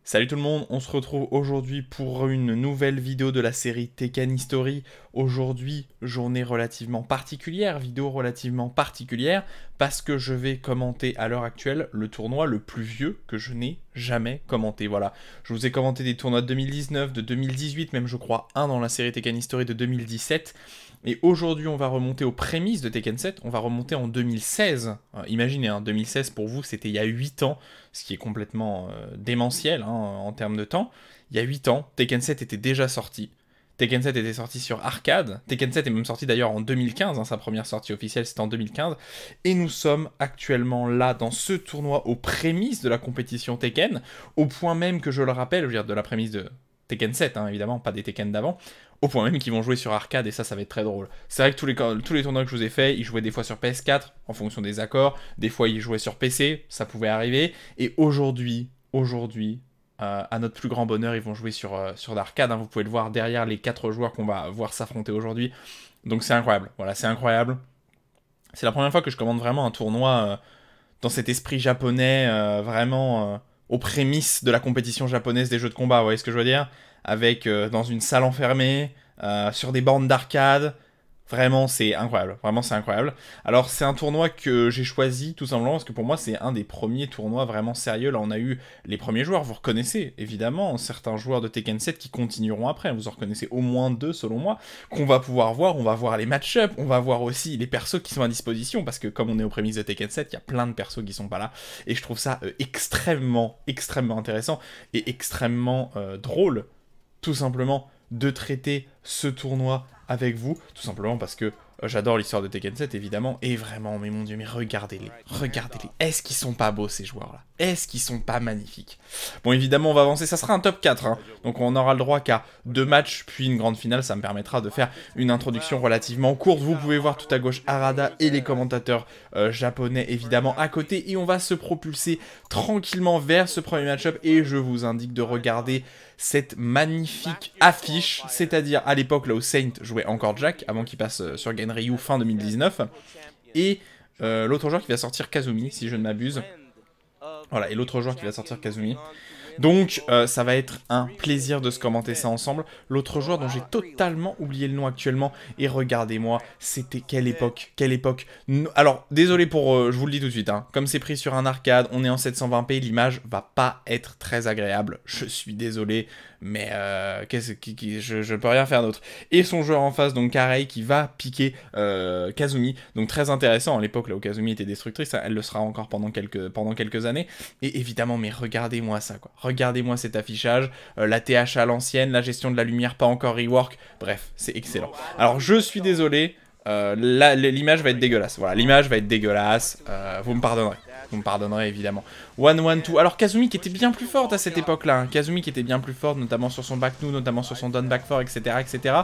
Salut tout le monde, on se retrouve aujourd'hui pour une nouvelle vidéo de la série Tekken History. Aujourd'hui, journée relativement particulière, vidéo relativement particulière, parce que je vais commenter à l'heure actuelle le tournoi le plus vieux que je n'ai jamais commenté. Voilà, je vous ai commenté des tournois de 2019, de 2018, même je crois un dans la série Tekken History de 2017. Et aujourd'hui, on va remonter aux prémices de Tekken 7, on va remonter en 2016. Imaginez, 2016 pour vous, c'était il y a 8 ans, ce qui est complètement démentiel en termes de temps. Il y a 8 ans, Tekken 7 était déjà sorti. Tekken 7 était sorti sur arcade. Tekken 7 est même sorti d'ailleurs en 2015, sa première sortie officielle c'était en 2015. Et nous sommes actuellement là dans ce tournoi aux prémices de la compétition Tekken, au point même que je le rappelle, je veux dire de la prémisse de Tekken 7, évidemment, pas des Tekken d'avant, au point même qu'ils vont jouer sur arcade, et ça va être très drôle. C'est vrai que tous les tournois que je vous ai faits, ils jouaient des fois sur PS4, en fonction des accords, des fois ils jouaient sur PC, ça pouvait arriver, et aujourd'hui, à notre plus grand bonheur, ils vont jouer sur l'arcade, vous pouvez le voir derrière les 4 joueurs qu'on va voir s'affronter aujourd'hui, donc c'est incroyable, voilà, c'est incroyable. C'est la première fois que je commande vraiment un tournoi dans cet esprit japonais, vraiment aux prémices de la compétition japonaise des jeux de combat, vous voyez ce que je veux dire? Avec dans une salle enfermée, sur des bornes d'arcade. Vraiment, c'est incroyable. Vraiment, c'est incroyable. Alors, c'est un tournoi que j'ai choisi tout simplement parce que pour moi, c'est un des premiers tournois vraiment sérieux. Là, on a eu les premiers joueurs. Vous reconnaissez, évidemment, certains joueurs de Tekken 7 qui continueront après. Vous en reconnaissez au moins 2, selon moi, qu'on va pouvoir voir. On va voir les match-ups. On va voir aussi les persos qui sont à disposition parce que comme on est aux prémices de Tekken 7, il y a plein de persos qui sont pas là. Et je trouve ça extrêmement intéressant et extrêmement drôle, tout simplement, de traiter ce tournoi avec vous, tout simplement parce que j'adore l'histoire de Tekken 7 évidemment, et vraiment, mais mon dieu, mais regardez-les, regardez-les, est-ce qu'ils sont pas beaux ces joueurs-là? Est-ce qu'ils sont pas magnifiques? Bon, évidemment, on va avancer, ça sera un top 4, donc on aura le droit qu'à 2 matchs, puis une grande finale, ça me permettra de faire une introduction relativement courte. Vous pouvez voir tout à gauche Arada et les commentateurs japonais évidemment à côté, et on va se propulser tranquillement vers ce premier match-up, et je vous indique de regarder cette magnifique affiche, c'est-à-dire à l'époque là où Saint jouait encore Jack, avant qu'il passe sur Genryu fin 2019, et l'autre joueur qui va sortir Kazumi, si je ne m'abuse. Voilà, et l'autre joueur qui va sortir Kazumi. Donc, ça va être un plaisir de se commenter ça ensemble. L'autre joueur dont j'ai totalement oublié le nom actuellement, et regardez-moi, c'était quelle époque, quelle époque. Alors, désolé pour, je vous le dis tout de suite, comme c'est pris sur un arcade, on est en 720p, l'image va pas être très agréable. Je suis désolé, mais je peux rien faire d'autre. Et son joueur en face, donc Karei, qui va piquer Kazumi, donc très intéressant, à l'époque là où Kazumi était destructrice, elle le sera encore pendant quelques années. Et évidemment, mais regardez-moi ça, quoi. Regardez-moi cet affichage, la TH à l'ancienne, la gestion de la lumière pas encore rework, bref, c'est excellent. Alors, je suis désolé, l'image va être dégueulasse, voilà, l'image va être dégueulasse, vous me pardonnerez évidemment. 1-1-2, alors Kazumi qui était bien plus forte à cette époque-là, Kazumi qui était bien plus forte, notamment sur son back 2, notamment sur son down back 4, etc.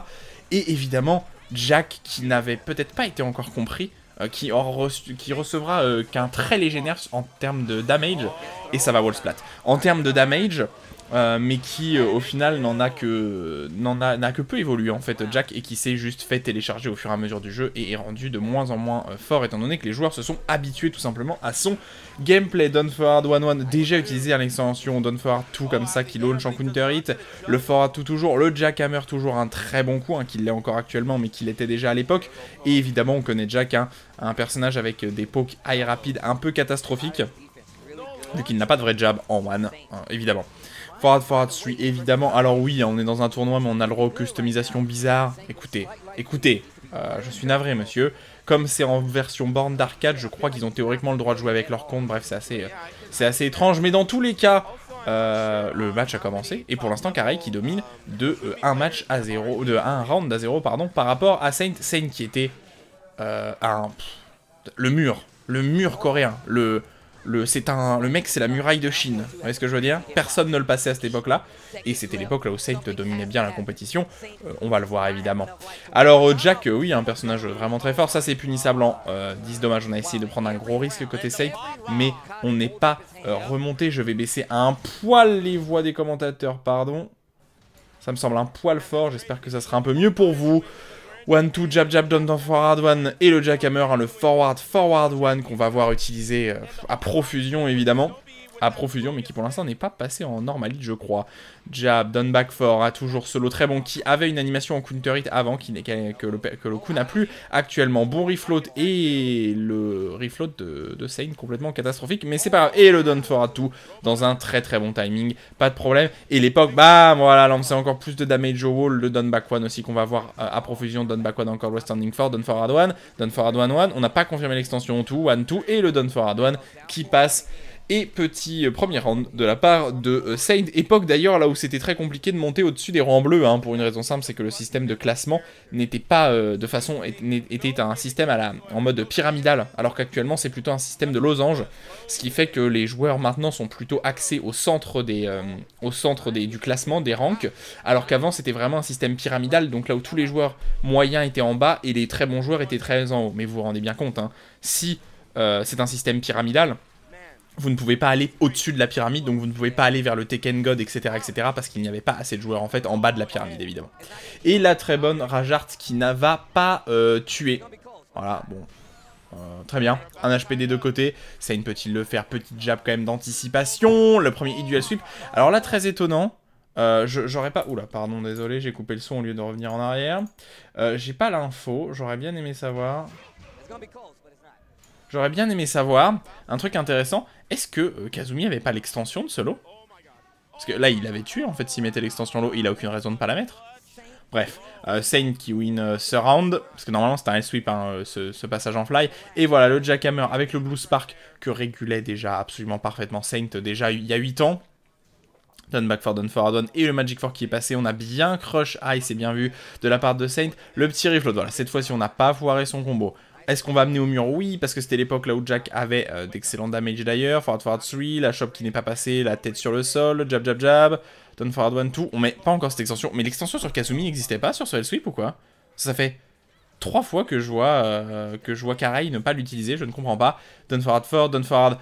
Et évidemment, Jack qui n'avait peut-être pas été encore compris, qui recevra qu'un très léger nerf en termes de damage, et ça va wall splat. En termes de damage, mais qui au final n'a que peu évolué en fait Jack, et qui s'est juste fait télécharger au fur et à mesure du jeu et est rendu de moins en moins fort étant donné que les joueurs se sont habitués tout simplement à son gameplay. Down forward 1-1 déjà utilisé à l'extension, Down forward 2 comme ça qui launch en counter hit, le forward 2 toujours, le jackhammer toujours un très bon coup, qui l'est encore actuellement mais qui l'était déjà à l'époque, et évidemment on connaît Jack, un personnage avec des pokes high rapide un peu catastrophiques, vu qu'il n'a pas de vrai jab en one, évidemment. Forward 3, évidemment. Alors oui, on est dans un tournoi, mais on a le droit aux customisations bizarres. Écoutez, je suis navré, monsieur. Comme c'est en version borne d'arcade, je crois qu'ils ont théoriquement le droit de jouer avec leur compte. Bref, c'est assez étrange. Mais dans tous les cas, le match a commencé. Et pour l'instant, Karei qui domine de un round à 0, pardon, par rapport à Saint. Saint qui était le mur coréen, le mec, c'est la muraille de Chine. Vous voyez ce que je veux dire? Personne ne le passait à cette époque-là. Et c'était l'époque là où Saint dominait bien la compétition. On va le voir évidemment. Alors Jack, oui, un personnage vraiment très fort. Ça c'est punissable en 10 dommages. On a essayé de prendre un gros risque côté Saint, mais on n'est pas remonté. Je vais baisser un poil les voix des commentateurs, pardon. Ça me semble un poil fort. J'espère que ça sera un peu mieux pour vous. 1-2, jab jab, down forward 1, et le jackhammer, le forward 1 qu'on va voir utiliser à profusion évidemment. à profusion, mais qui pour l'instant n'est pas passé en normalite, je crois. Jab, down back 4, a toujours solo très bon, qui avait une animation en counter hit avant, que le coup n'a plus actuellement. Bon refloat, et le refloat de Sane complètement catastrophique, mais c'est pas grave. Et le down forward tout dans un très très bon timing, pas de problème. Et l'époque, bam, voilà, lancé encore plus de damage au wall, le down back 1 aussi qu'on va voir à profusion, down back 1 encore le standing 4, down forward 1, down forward 1, on n'a pas confirmé l'extension 2, 1-2, et le down forward 1 qui passe. Et petit premier round de la part de Saint. Époque d'ailleurs là où c'était très compliqué de monter au-dessus des rangs bleus, hein, pour une raison simple, c'est que le système de classement n'était pas était un système en mode pyramidal, alors qu'actuellement c'est plutôt un système de losange, ce qui fait que les joueurs maintenant sont plutôt axés au centre du classement, des ranks, alors qu'avant c'était vraiment un système pyramidal, donc là où tous les joueurs moyens étaient en bas et les très bons joueurs étaient très en haut. Mais vous vous rendez bien compte, hein, si c'est un système pyramidal, vous ne pouvez pas aller au-dessus de la pyramide, donc vous ne pouvez pas aller vers le Tekken God, etc., etc., parce qu'il n'y avait pas assez de joueurs, en fait, en bas de la pyramide, évidemment. Et la très bonne Rajart qui n'a pas tué. Voilà, bon. Très bien, un HP des deux côtés, ça une petite le faire, petite jab quand même d'anticipation, le premier hit duel sweep. Alors là, très étonnant, j'aurais pas... Oula, pardon, désolé, j'ai coupé le son au lieu de revenir en arrière. J'ai pas l'info, j'aurais bien aimé savoir... J'aurais bien aimé savoir un truc intéressant. Est-ce que Kazumi avait pas l'extension de ce lot? Parce que là, il avait tué en fait s'il mettait l'extension lot. Il a aucune raison de pas la mettre. Bref, Saint qui win ce round. Parce que normalement, c'était un sweep, hein, ce passage en fly. Et voilà, le Jackhammer avec le Blue Spark que régulait déjà absolument parfaitement Saint déjà il y a 8 ans. Down back for down forward one et le Magic 4 qui est passé. On a bien crush high, c'est bien vu de la part de Saint. Le petit refloat, voilà, cette fois-ci, on n'a pas foiré son combo. Est-ce qu'on va amener au mur? Oui, parce que c'était l'époque là où Jack avait d'excellents damage d'ailleurs. Forward forward 3, la shop qui n'est pas passée, la tête sur le sol, jab jab jab, down forward 1, tout. On met pas encore cette extension. Mais l'extension sur Kazumi n'existait pas sur ce L-Sweep ou quoi? Ça fait 3 fois que je vois Karei ne pas l'utiliser, je ne comprends pas. Down forward 4, down forward,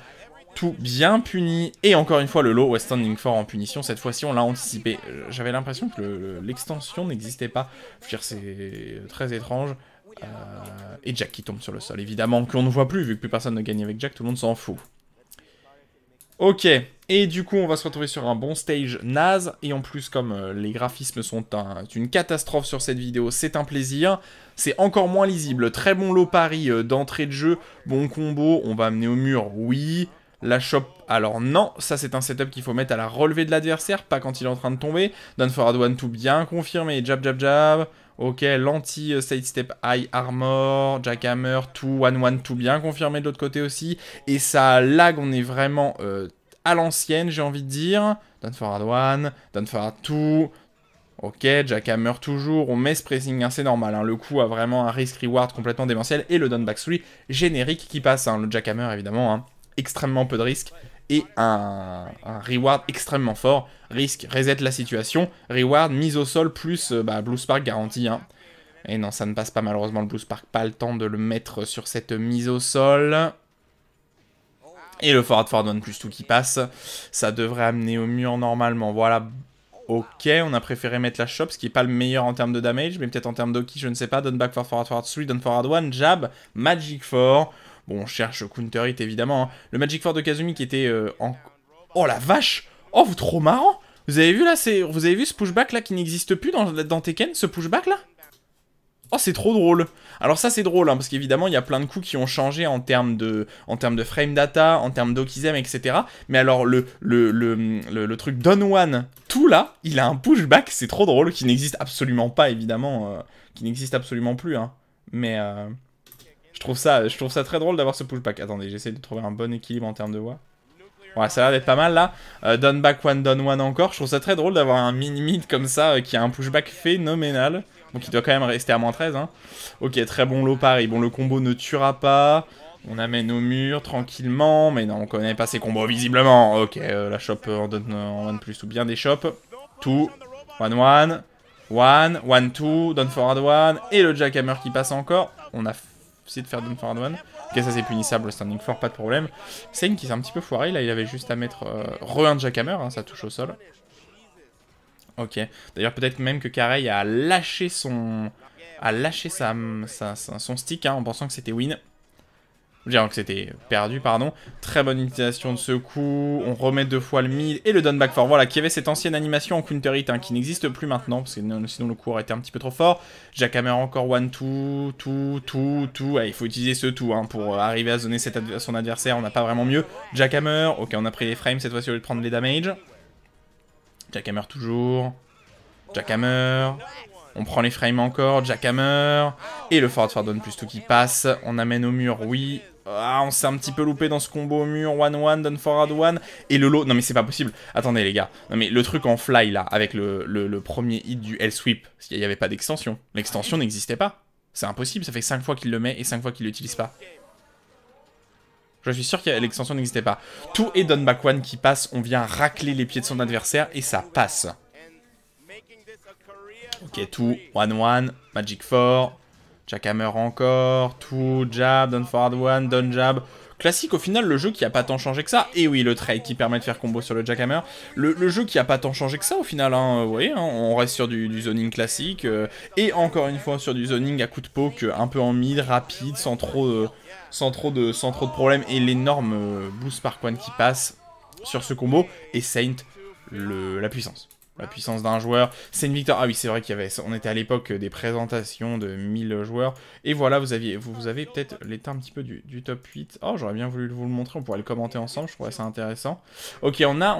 tout bien puni. Et encore une fois le low, standing 4 en punition. Cette fois-ci on l'a anticipé. J'avais l'impression que l'extension n'existait pas. Je veux dire, c'est très étrange. Et Jack qui tombe sur le sol, évidemment, qu'on ne voit plus, vu que plus personne ne gagne avec Jack, tout le monde s'en fout. Ok, et du coup, on va se retrouver sur un bon stage naze, et en plus, comme les graphismes sont une catastrophe sur cette vidéo, c'est un plaisir. C'est encore moins lisible, très bon low pari d'entrée de jeu, bon combo, on va amener au mur, oui. La shop, alors non, ça c'est un setup qu'il faut mettre à la relevée de l'adversaire, pas quand il est en train de tomber. Down forward one, tout bien confirmé, jab jab jab. Ok, l'anti-side step high armor, jackhammer, tout, 1-1, tout bien confirmé de l'autre côté aussi. Et ça lag, on est vraiment à l'ancienne, j'ai envie de dire. Down forward 1, down forward 2. Ok, jackhammer toujours, on met ce pressing, hein, c'est normal. Hein, le coup a vraiment un risk-reward complètement démentiel. Et le down back 3 générique qui passe, hein, le jackhammer évidemment, hein, extrêmement peu de risque. Et un reward extrêmement fort. Risque, reset la situation. Reward, mise au sol, plus Blue Spark garantie. Hein. Et non, ça ne passe pas malheureusement le Blue Spark. Pas le temps de le mettre sur cette mise au sol. Et le forward forward one plus tout qui passe. Ça devrait amener au mur normalement. Voilà. Ok, on a préféré mettre la shop, ce qui n'est pas le meilleur en termes de damage. Mais peut-être en termes d'Oki, je ne sais pas. Down back for forward forward 3, down forward 1, jab, Magic 4. Bon, on cherche counter hit évidemment. Hein. Le Magic 4 de Kazumi qui était en... Oh la vache! Oh, vous trop marrant! Vous avez vu là, vous avez vu ce pushback là qui n'existe plus dans Tekken, ce pushback là? Oh, c'est trop drôle. Alors ça c'est drôle, hein, parce qu'évidemment il y a plein de coups qui ont changé en termes de frame data, en termes d'Okizem, etc. Mais alors le truc Don One, tout là, il a un pushback, c'est trop drôle, qui n'existe absolument pas évidemment, qui n'existe absolument plus. Hein. Mais je trouve ça très drôle d'avoir ce pushback. Attendez, j'essaie de trouver un bon équilibre en termes de voix. Ouais, ça a l'air d'être pas mal là. Down back one, down one encore. Je trouve ça très drôle d'avoir un mini-mid comme ça qui a un pushback phénoménal. Donc il doit quand même rester à -13. Hein. Ok, très bon low pari. Bon, le combo ne tuera pas. On amène au mur tranquillement. Mais non, on connaît pas ces combos visiblement. Ok, la shop en donne en one plus ou bien des shops. Tout. 1-1. 1-1-2. Down forward 1. Et le jackhammer qui passe encore. On a essayé de faire down forward 1. Ok, ça c'est punissable, le standing 4, pas de problème. Sain qui s'est un petit peu foiré, là il avait juste à mettre un jackhammer, hein, ça touche au sol. Ok, d'ailleurs peut-être même que Karei a lâché son... son stick, hein, en pensant que c'était win. Je dirais que c'était perdu, pardon. Très bonne utilisation de ce coup. On remet 2 fois le mid et le down back fort. Voilà, qui avait cette ancienne animation en counter hit, hein, qui n'existe plus maintenant, parce que sinon le coup aurait été un petit peu trop fort. Jackhammer encore 1-2, 2. Ouais, il faut utiliser ce tout hein, pour arriver à zoner son adversaire. On n'a pas vraiment mieux. Jackhammer, ok, on a pris les frames cette fois-ci au lieu de prendre les damages. Jackhammer toujours. Jackhammer. On prend les frames encore, Jackhammer. Et le forward down plus tout qui passe. On amène au mur, oui. Ah, on s'est un petit peu loupé dans ce combo au mur. 1-1, down forward 1. Et le lot, non mais c'est pas possible. Attendez les gars. Non mais le truc en fly là, avec le premier hit du L-Sweep, parce qu'il n'y avait pas d'extension. L'extension n'existait pas. C'est impossible, ça fait 5 fois qu'il le met et 5 fois qu'il l'utilise pas. Je suis sûr que l'extension n'existait pas. Tout et down back 1 qui passe, on vient racler les pieds de son adversaire et ça passe. Ok, tout, 1-1, Magic 4, Jackhammer encore, tout, jab, down forward 1, down jab. Classique au final, le jeu qui a pas tant changé que ça. Et oui, le trade qui permet de faire combo sur le Jackhammer. Le jeu qui a pas tant changé que ça au final, hein, vous voyez, hein, on reste sur du zoning classique. Et encore une fois sur du zoning à coup de poke, un peu en mid, rapide, sans trop de problèmes. Et l'énorme boost par coin qui passe sur ce combo. Et Saint, la puissance. La puissance d'un joueur, c'est une victoire. Ah oui, c'est vrai qu'il y avait, on était à l'époque des présentations de 1000 joueurs. Et voilà, vous avez peut-être l'état un petit peu du top 8. Oh, j'aurais bien voulu vous le montrer, on pourrait le commenter ensemble, je trouvais ça intéressant. Ok, on a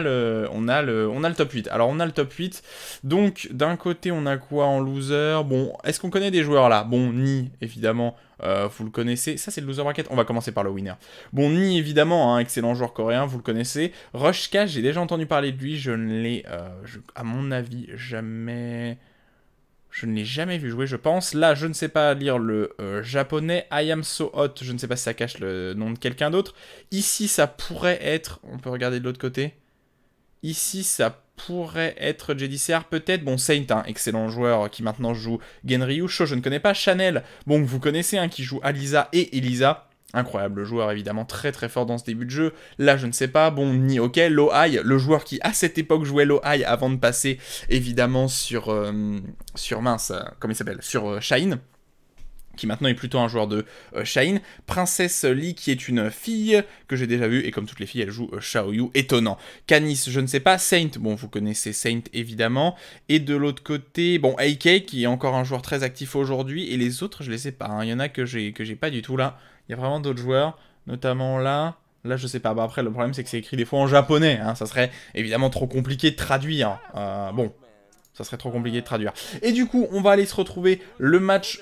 le top 8. Alors, on a le top 8. Donc, d'un côté, on a quoi en loser? Bon, est-ce qu'on connaît des joueurs là? Bon, Ni, évidemment. Vous le connaissez, ça c'est le loser bracket, on va commencer par le winner. Bon, Ni évidemment, hein, excellent joueur coréen, vous le connaissez. Rushka, j'ai déjà entendu parler de lui, je ne l'ai, à mon avis, jamais... Je ne l'ai jamais vu jouer, je pense. Là, je ne sais pas lire le japonais. I am so hot, je ne sais pas si ça cache le nom de quelqu'un d'autre. Ici, ça pourrait être, on peut regarder de l'autre côté. Ici, ça pourrait être JDCR, peut-être. Bon, Saint, hein, excellent joueur qui maintenant joue Genryu. Sho, je ne connais pas. Chanel, bon, vous connaissez, hein, qui joue Alisa et Elisa. Incroyable joueur, évidemment, très très fort dans ce début de jeu. Là, je ne sais pas. Bon, Ni, ok. Lohai, le joueur qui, à cette époque, jouait Lohai avant de passer, évidemment, sur mince, comment il s'appelle? Sur Shine. Qui maintenant est plutôt un joueur de Shine. Princesse Lee, qui est une fille que j'ai déjà vue, et comme toutes les filles, elle joue Xiaoyu, étonnant. Canis, je ne sais pas. Saint, bon, vous connaissez Saint, évidemment. Et de l'autre côté, bon, AK, qui est encore un joueur très actif aujourd'hui, et les autres, je les sais pas. Hein. Il y en a que j'ai pas du tout, là. Il y a vraiment d'autres joueurs, notamment là. Là, je sais pas. Bah, après, le problème, c'est que c'est écrit des fois en japonais. Hein. Ça serait évidemment trop compliqué de traduire. Bon... Ça serait trop compliqué de traduire. Et du coup, on va aller se retrouver le match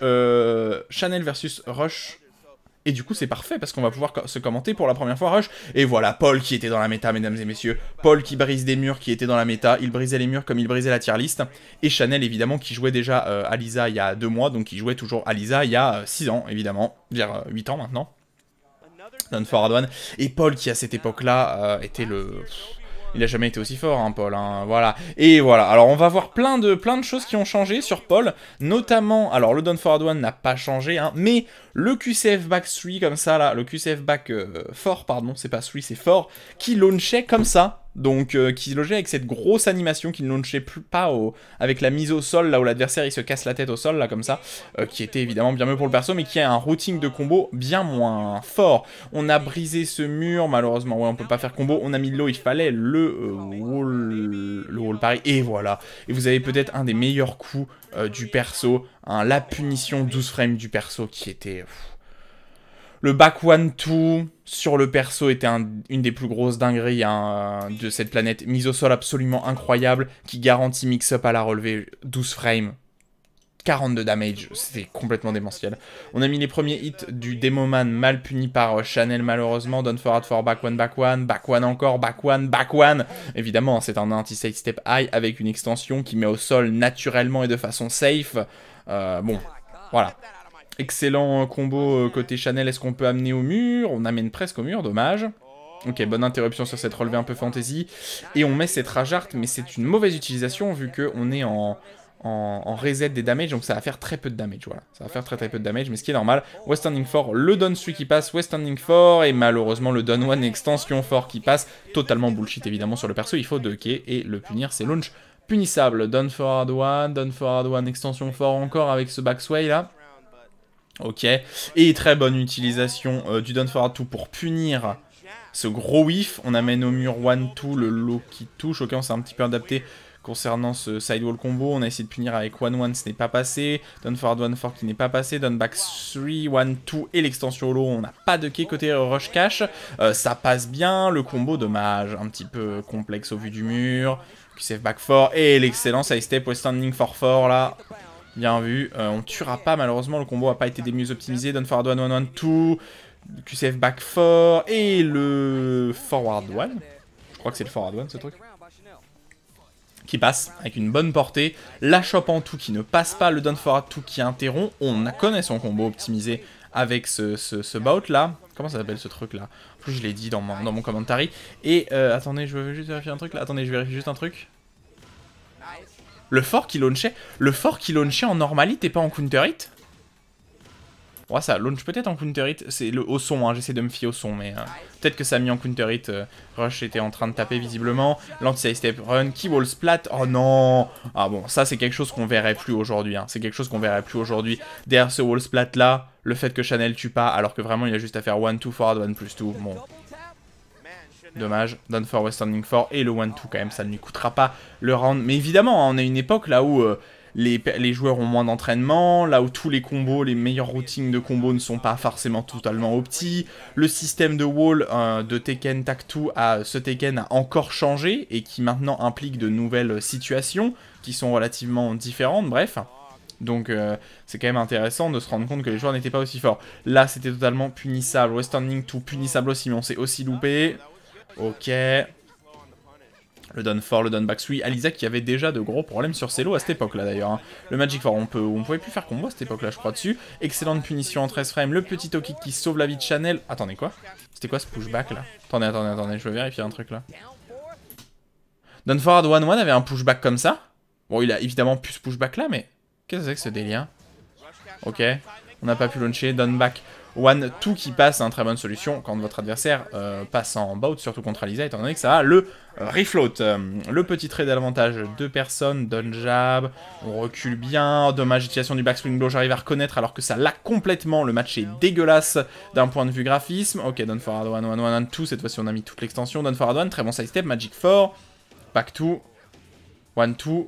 Chanel versus Rush. Et du coup, c'est parfait parce qu'on va pouvoir se commenter pour la première fois Rush. Et voilà, Paul qui était dans la méta, mesdames et messieurs. Paul qui brise des murs, qui était dans la méta. Il brisait les murs comme il brisait la tier list. Et Chanel, évidemment, qui jouait déjà Alisa il y a 2 mois. Donc, il jouait toujours Alisa il y a 6 ans, évidemment. Je veux dire, 8 ans maintenant. Down forward 1. Et Paul qui, à cette époque-là, était le... Il a jamais été aussi fort, hein, Paul, hein, voilà. Et voilà, alors on va voir plein de choses qui ont changé sur Paul, notamment, alors le down forward 1 n'a pas changé, hein, mais le QCF back 3, comme ça, là, le QCF back fort, pardon, c'est pas 3, c'est fort, qui launchait comme ça, donc qui launchait avec cette grosse animation, qui ne launchait plus pas avec la mise au sol, là où l'adversaire il se casse la tête au sol, là, comme ça, qui était évidemment bien mieux pour le perso, mais qui a un routing de combo bien moins fort. On a brisé ce mur, malheureusement, ouais, on peut pas faire combo, on a mis l'eau, il fallait le wall parry, et voilà. Et vous avez peut-être un des meilleurs coups du perso, hein, la punition 12 frames du perso qui était... Le back 1-2 sur le perso était une des plus grosses dingueries hein, de cette planète. Mise au sol absolument incroyable, qui garantit mix-up à la relevée, 12 frames. 42 damage, c'était complètement démentiel. On a mis les premiers hits du Demoman mal puni par Chanel malheureusement. Down forward for back 1, back 1, back 1 encore, back 1, back 1. Évidemment, c'est un anti-side step high avec une extension qui met au sol naturellement et de façon safe. Bon, voilà. Excellent combo côté Chanel, est-ce qu'on peut amener au mur? On amène presque au mur, dommage. Ok, bonne interruption sur cette relevée un peu fantasy. Et on met cette rage art, mais c'est une mauvaise utilisation vu qu'on est en reset des damages, donc ça va faire très peu de damage, voilà. Ça va faire très peu de damage, mais ce qui est normal. West Standing 4, le down 3 qui passe, West Standing 4, et malheureusement le down 1 extension 4 qui passe. Totalement bullshit évidemment sur le perso, il faut 2K, et le punir c'est launch punissable. Down forward 1, extension 4 encore avec ce backsway là. Ok. Et très bonne utilisation du Down Forward 2 pour punir ce gros whiff. On amène au mur 1-2 le low qui touche. Ok, on s'est un petit peu adapté concernant ce sidewall combo. On a essayé de punir avec 1-1, ce n'est pas passé. Down Forward 1-4 qui n'est pas passé. Down back 3, 1-2 et l'extension low. On n'a pas de key côté rush cash. Ça passe bien. Le combo, dommage. Un petit peu complexe au vu du mur. QCF back 4 et l'excellent side step West standing for 4 là. Bien vu. On tuera pas malheureusement. Le combo n'a pas été des mieux optimisé. Down Forward 1-1-2. QCF back 4 et le forward 1. Je crois que c'est le forward 1 ce truc. Qui passe avec une bonne portée. La shop en tout qui ne passe pas. Le down forward 2 qui interrompt. On connaît son combo optimisé avec ce bout là. Comment ça s'appelle ce truc là? En plus je l'ai dit dans mon commentary. Et attendez, je veux juste vérifier un truc là. Attendez, je vérifie juste un truc. Le fort qui launchait. Le fort qui launchait en normal hit et pas en counter hit. Ouais, ça launch peut-être en counter hit, c'est au son, hein, j'essaie de me fier au son, mais peut-être que ça a mis en counter hit. Rush était en train de taper visiblement. L'anti-side step run, key wall splat, oh non. Ah bon, ça c'est quelque chose qu'on verrait plus aujourd'hui, hein. C'est quelque chose qu'on verrait plus aujourd'hui. Derrière ce wall splat là, le fait que Chanel tue pas, alors que vraiment il a juste à faire 1-2 forward, 1+2, bon. Dommage, down for West standing 4 et le 1-2 quand même, ça ne lui coûtera pas le round. Mais évidemment, hein, on a une époque là où... les joueurs ont moins d'entraînement, là où tous les combos, les meilleurs routings de combos ne sont pas forcément totalement opti. Le système de wall de Tekken Tag 2 à ce Tekken a encore changé et qui maintenant implique de nouvelles situations qui sont relativement différentes, bref. Donc c'est quand même intéressant de se rendre compte que les joueurs n'étaient pas aussi forts. Là c'était totalement punissable, West Standing 2 punissable aussi, mais on s'est aussi loupé. Ok... Le down 4, le down back 3, Aliza qui avait déjà de gros problèmes sur ses lots à cette époque là d'ailleurs. Hein. Le Magic 4, on pouvait plus faire combo à cette époque là je crois dessus. Excellente punition en 13 frames, le petit Toki qui sauve la vie de Chanel. Attendez quoi? C'était quoi ce pushback là? Attendez, je veux vérifier un truc là. Down forward 1-1 avait un pushback comme ça. Bon il a évidemment plus ce pushback là mais... Qu'est-ce que c'est que ce délire? Ok, on n'a pas pu launcher, down back 1-2 qui passe, hein, très bonne solution quand votre adversaire passe en bout, surtout contre Aliza, étant donné que ça a le refloat. Le petit trait d'avantage, 2 personnes, down jab, on recule bien, dommage utilisation du backspring blow, j'arrive à reconnaître alors que ça l'a complètement, le match est dégueulasse d'un point de vue graphisme. Ok, down forward 1-1-1-2, cette fois-ci on a mis toute l'extension, down forward 1, très bon sidestep, magic 4, back 2, 1-2,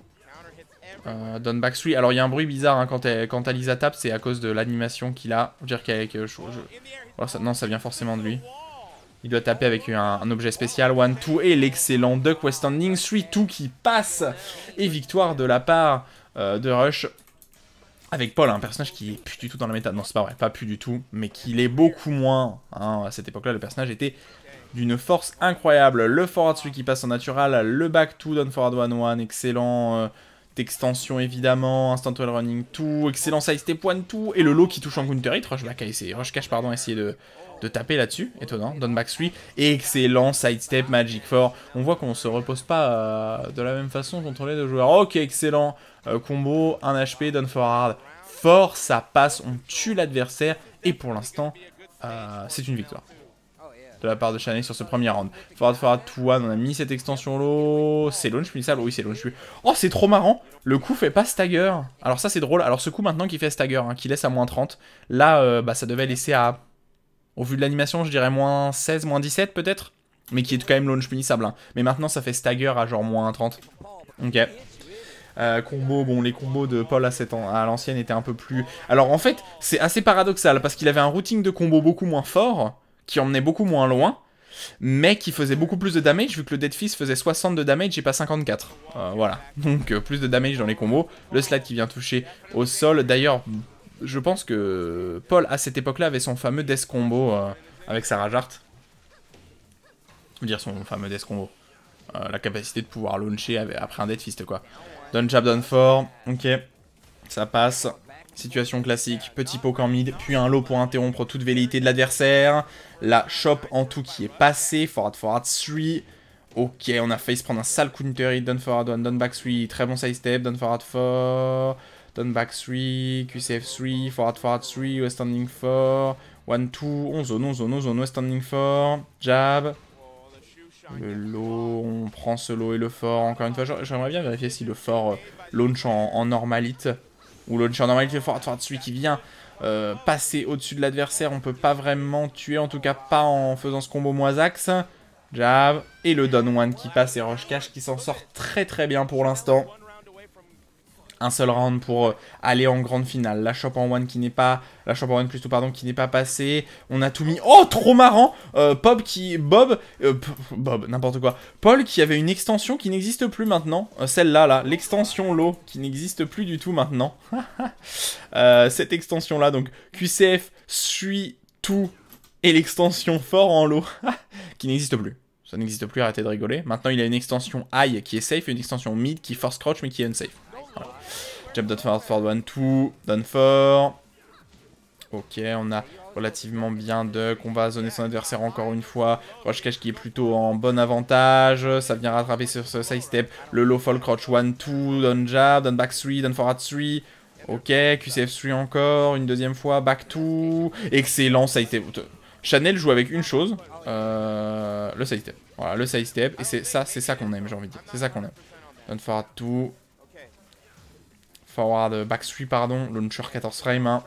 down back 3. Alors il y a un bruit bizarre hein, quand Aliza tape, c'est à cause de l'animation qu'il a. Je veux dire qu'avec... non, ça vient forcément de lui. Il doit taper avec un objet spécial. 1-2 et l'excellent duck west standing 3-2 qui passe. Et victoire de la part de Rush. Avec Paul, un personnage qui est plus du tout dans la méta. Non, c'est pas vrai, pas plus du tout. Mais qui l'est beaucoup moins. Hein. À cette époque-là, le personnage était d'une force incroyable. Le forward 3 qui passe en natural. Le back 2, down forward 1-1. Excellent... Extension évidemment, instant wall running 2, excellent side step 1-2 et le low qui touche en counter hit, Rush cash pardon, essayer de taper là-dessus, étonnant, down back 3, et excellent side step magic 4, on voit qu'on se repose pas de la même façon contre les deux joueurs. Ok, excellent combo, 1 HP, down forward, fort, ça passe, on tue l'adversaire et pour l'instant c'est une victoire de la part de Chanel sur ce premier round. Forward 2-1, on a mis cette extension low. C'est launch punissable? Oui, c'est launch. Oh, c'est trop marrant. Le coup fait pas stagger. Alors ça, c'est drôle. Alors ce coup maintenant qui fait stagger, hein, qui laisse à moins 30. Là, bah, ça devait laisser à... Au vu de l'animation, je dirais moins 16, moins 17 peut-être. Mais qui est quand même launch punissable. Hein. Mais maintenant, ça fait stagger à genre moins 30. Ok. Combo, bon, les combos de Paul à l'ancienne étaient un peu plus... Alors en fait, c'est assez paradoxal. Parce qu'il avait un routing de combo beaucoup moins fort, qui emmenait beaucoup moins loin, mais qui faisait beaucoup plus de damage, vu que le Dead Fist faisait 60 de damage et pas 54. Voilà, donc plus de damage dans les combos. Le slide qui vient toucher au sol. D'ailleurs, je pense que Paul, à cette époque-là, avait son fameux Death Combo avec sa Rage Art. Je veux dire son fameux Death Combo. La capacité de pouvoir launcher après un Dead Fist, quoi. Down jab, down 4, ok, ça passe. Situation classique, petit poke en mid, puis un low pour interrompre toute velléité de l'adversaire. La shop en tout qui est passée, forward 3. Ok, on a failli se prendre un sale counter hit, down forward 1, down back 3, très bon side step, down forward 4, down back 3, QCF 3, forward 3, west standing 4, 1-2, on zone, west standing 4, jab. Le low, on prend ce low et le fort. Encore une fois, j'aimerais bien vérifier si le fort launch en normal hit. Ou launch en normal hit, le forward 3 qui vient passer au-dessus de l'adversaire, on peut pas vraiment tuer, en tout cas pas en faisant ce combo Moisax. Jab, et le Don One qui passe et Rush Cash qui s'en sort très très bien pour l'instant. Un seul round pour aller en grande finale. La Chop en One qui n'est pas... La Chop en One plutôt, pardon, qui n'est pas passée. On a tout mis... Oh, trop marrant. Bob, n'importe quoi. Paul qui avait une extension qui n'existe plus maintenant. Celle-là, là. L'extension Low qui n'existe plus du tout maintenant. Cette extension-là, donc QCF suit tout et l'extension Fort en Low qui n'existe plus. Ça n'existe plus, arrêtez de rigoler. Maintenant, il a une extension High qui est safe et une extension Mid qui force crouch mais qui est unsafe. Voilà. Jab down forward 1-2, down 4. Ok, on a relativement bien duck. On va zoner son adversaire encore une fois. Rush Cash qui est plutôt en bon avantage. Ça vient rattraper sur ce side step. Le low fall crouch 1-2, down jab, down back 3, down forward 3. Ok, QCF 3 encore, une deuxième fois, back 2. Excellent side step. Chanel joue avec une chose, le side step. Voilà, le side step. Et c'est ça qu'on aime, j'ai envie de dire. C'est ça qu'on aime. Down forward 2. Forward back 3, pardon. Launcher 14 frames. Hein.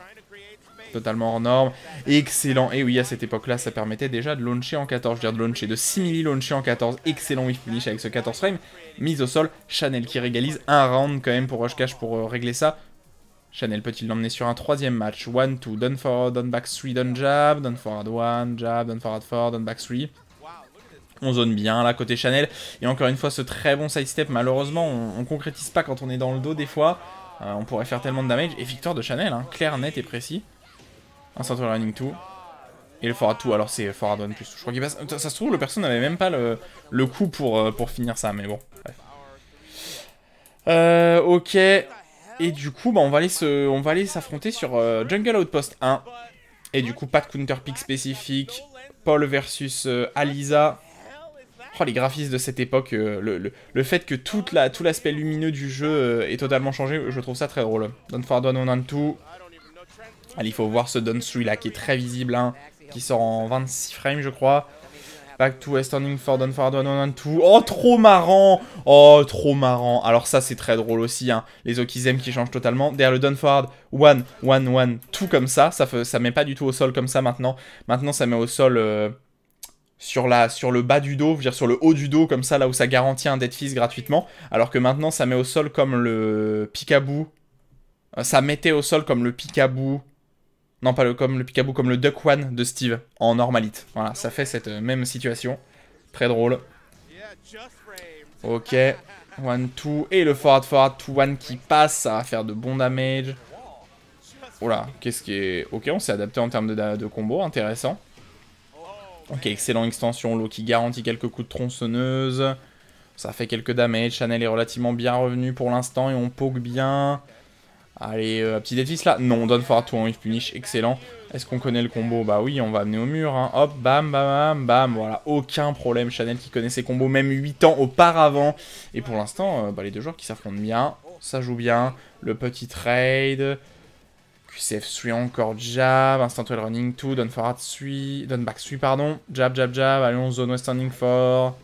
Totalement hors norme. Excellent. Et oui, à cette époque-là, ça permettait déjà de launcher en 14. Je veux dire, de launcher de 6 milli, launcher en 14. Excellent whiff finish avec ce 14 frames. Mise au sol. Chanel qui régalise un round quand même pour Rush Cash pour régler ça. Chanel peut-il l'emmener sur un troisième match? 1-2, down forward, down back 3, down jab, down forward 1, jab, down forward 4, down back 3. On zone bien là côté Chanel. Et encore une fois, ce très bon side step, malheureusement, on concrétise pas quand on est dans le dos des fois. On pourrait faire tellement de damage. Et victoire de Chanel, hein, clair, net et précis. Un central running 2. Et le forward 2, alors c'est forward 1 plus. Je crois qu'il passe. Ça se trouve, le perso n'avait même pas le coup pour finir ça, mais bon. Bref. Ok. Et du coup, bah, on va aller s'affronter sur Jungle Outpost 1. Et du coup, pas de counter pick spécifique. Paul versus Alisa. Oh, les graphismes de cette époque, le fait que tout l'aspect lumineux du jeu est totalement changé, je trouve ça très drôle. Down forward 1, down 2. Allez, il faut voir ce down 3 là qui est très visible, hein, qui sort en 26 frames, je crois. Back to standing for down forward 1, down 2. Oh, trop marrant! Oh, trop marrant. Alors ça, c'est très drôle aussi, hein. Les Okizem qui changent totalement. Derrière le down forward 1, 1, 1, tout comme ça. Ça met pas du tout au sol comme ça maintenant. Maintenant, ça met au sol... sur le bas du dos, je veux dire sur le haut du dos, comme ça, là où ça garantit un dead fist gratuitement. Alors que maintenant, ça met au sol comme le Peekaboo. Ça mettait au sol comme le Peekaboo. Non, pas comme le Peekaboo, comme le Duck One de Steve, en normalite. Voilà, ça fait cette même situation. Très drôle. Ok. 1, 2. Et le forward 2, 1 qui passe, ça va faire de bons damage. Oula, qu'est-ce qui est... Ok, on s'est adapté en termes de combo, intéressant. Ok, excellent extension, Low qui garantit quelques coups de tronçonneuse. Ça fait quelques damage. Chanel est relativement bien revenu pour l'instant et on poke bien. Allez, petit deadfist là. Non, down forward 2 en whiff punish, excellent. Est-ce qu'on connaît le combo? Bah oui, on va amener au mur. Hein. Hop, bam, bam, bam, bam. Voilà, aucun problème. Chanel qui connaît ses combos même 8 ans auparavant. Et pour l'instant, bah, les deux joueurs qui s'affrontent bien. Ça joue bien. Le petit trade. QCF 3 encore jab, instant well running 2, down forward 3, down back 3 pardon, jab jab jab, allez on zone west standing 4,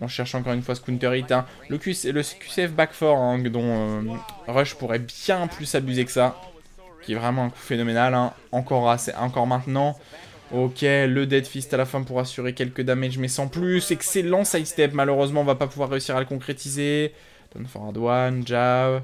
on cherche encore une fois ce counter hit, hein. Le QCF back 4 hein, dont Rush pourrait bien plus abuser que ça, qui est vraiment un coup phénoménal, hein. Encore maintenant. Ok, le dead fist à la fin pour assurer quelques damage mais sans plus, excellent side step, malheureusement on va pas pouvoir réussir à le concrétiser, down forward 1, jab.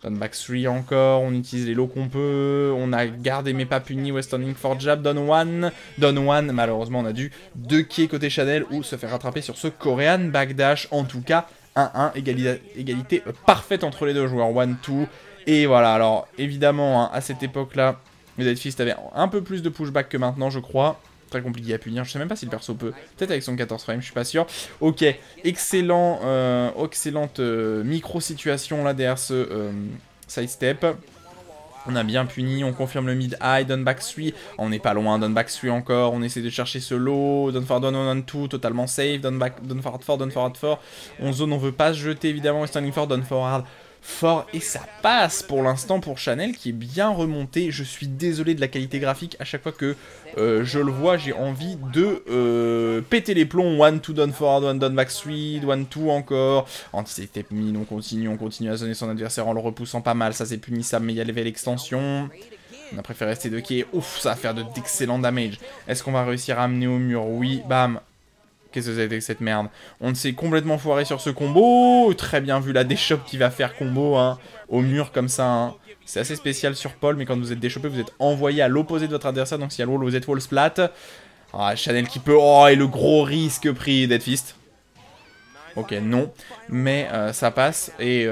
Down back 3 encore, on utilise les lows qu'on peut, on a gardé mais pas puni, West Standing for jab, down 1, malheureusement on a dû 2 quais côté Chanel ou se faire rattraper sur ce Korean backdash, en tout cas 1-1, égalité parfaite entre les deux joueurs, 1-2, et voilà, alors évidemment hein, à cette époque là, le Deadfist avait un peu plus de pushback que maintenant je crois. Très compliqué à punir, je sais même pas si le perso peut. Peut-être avec son 14 frame, je suis pas sûr. Ok, excellente micro-situation là derrière ce side step. On a bien puni, on confirme le mid high, down back 3. On n'est pas loin, down back 3 encore. On essaie de chercher ce low, down forward 1, 2, totalement safe. Down forward 4, down forward 4. On zone, on veut pas se jeter évidemment. Standing for, down forward fort et ça passe pour l'instant pour Chanel qui est bien remonté. Je suis désolé de la qualité graphique, à chaque fois que je le vois j'ai envie de péter les plombs. 1, 2, down forward, 1, down back 3, 1, 2 encore. Anti-step mid, on continue à zoner son adversaire en le repoussant pas mal, ça c'est punissable mais il y a level extension. On a préféré rester de quai. Ouf, ça va faire d'excellents damage. Est-ce qu'on va réussir à amener au mur? Oui, bam. Qu'est-ce que c'était que cette merde? On s'est complètement foiré sur ce combo. Très bien vu la déchoppe qui va faire combo hein, au mur comme ça. Hein. C'est assez spécial sur Paul, mais quand vous êtes déchoppé, vous êtes envoyé à l'opposé de votre adversaire. Donc si à l'eau, vous êtes wall splat. Ah, Chanel qui peut... Oh, et le gros risque pris Dead Fist. Ok, non. Mais ça passe. Et...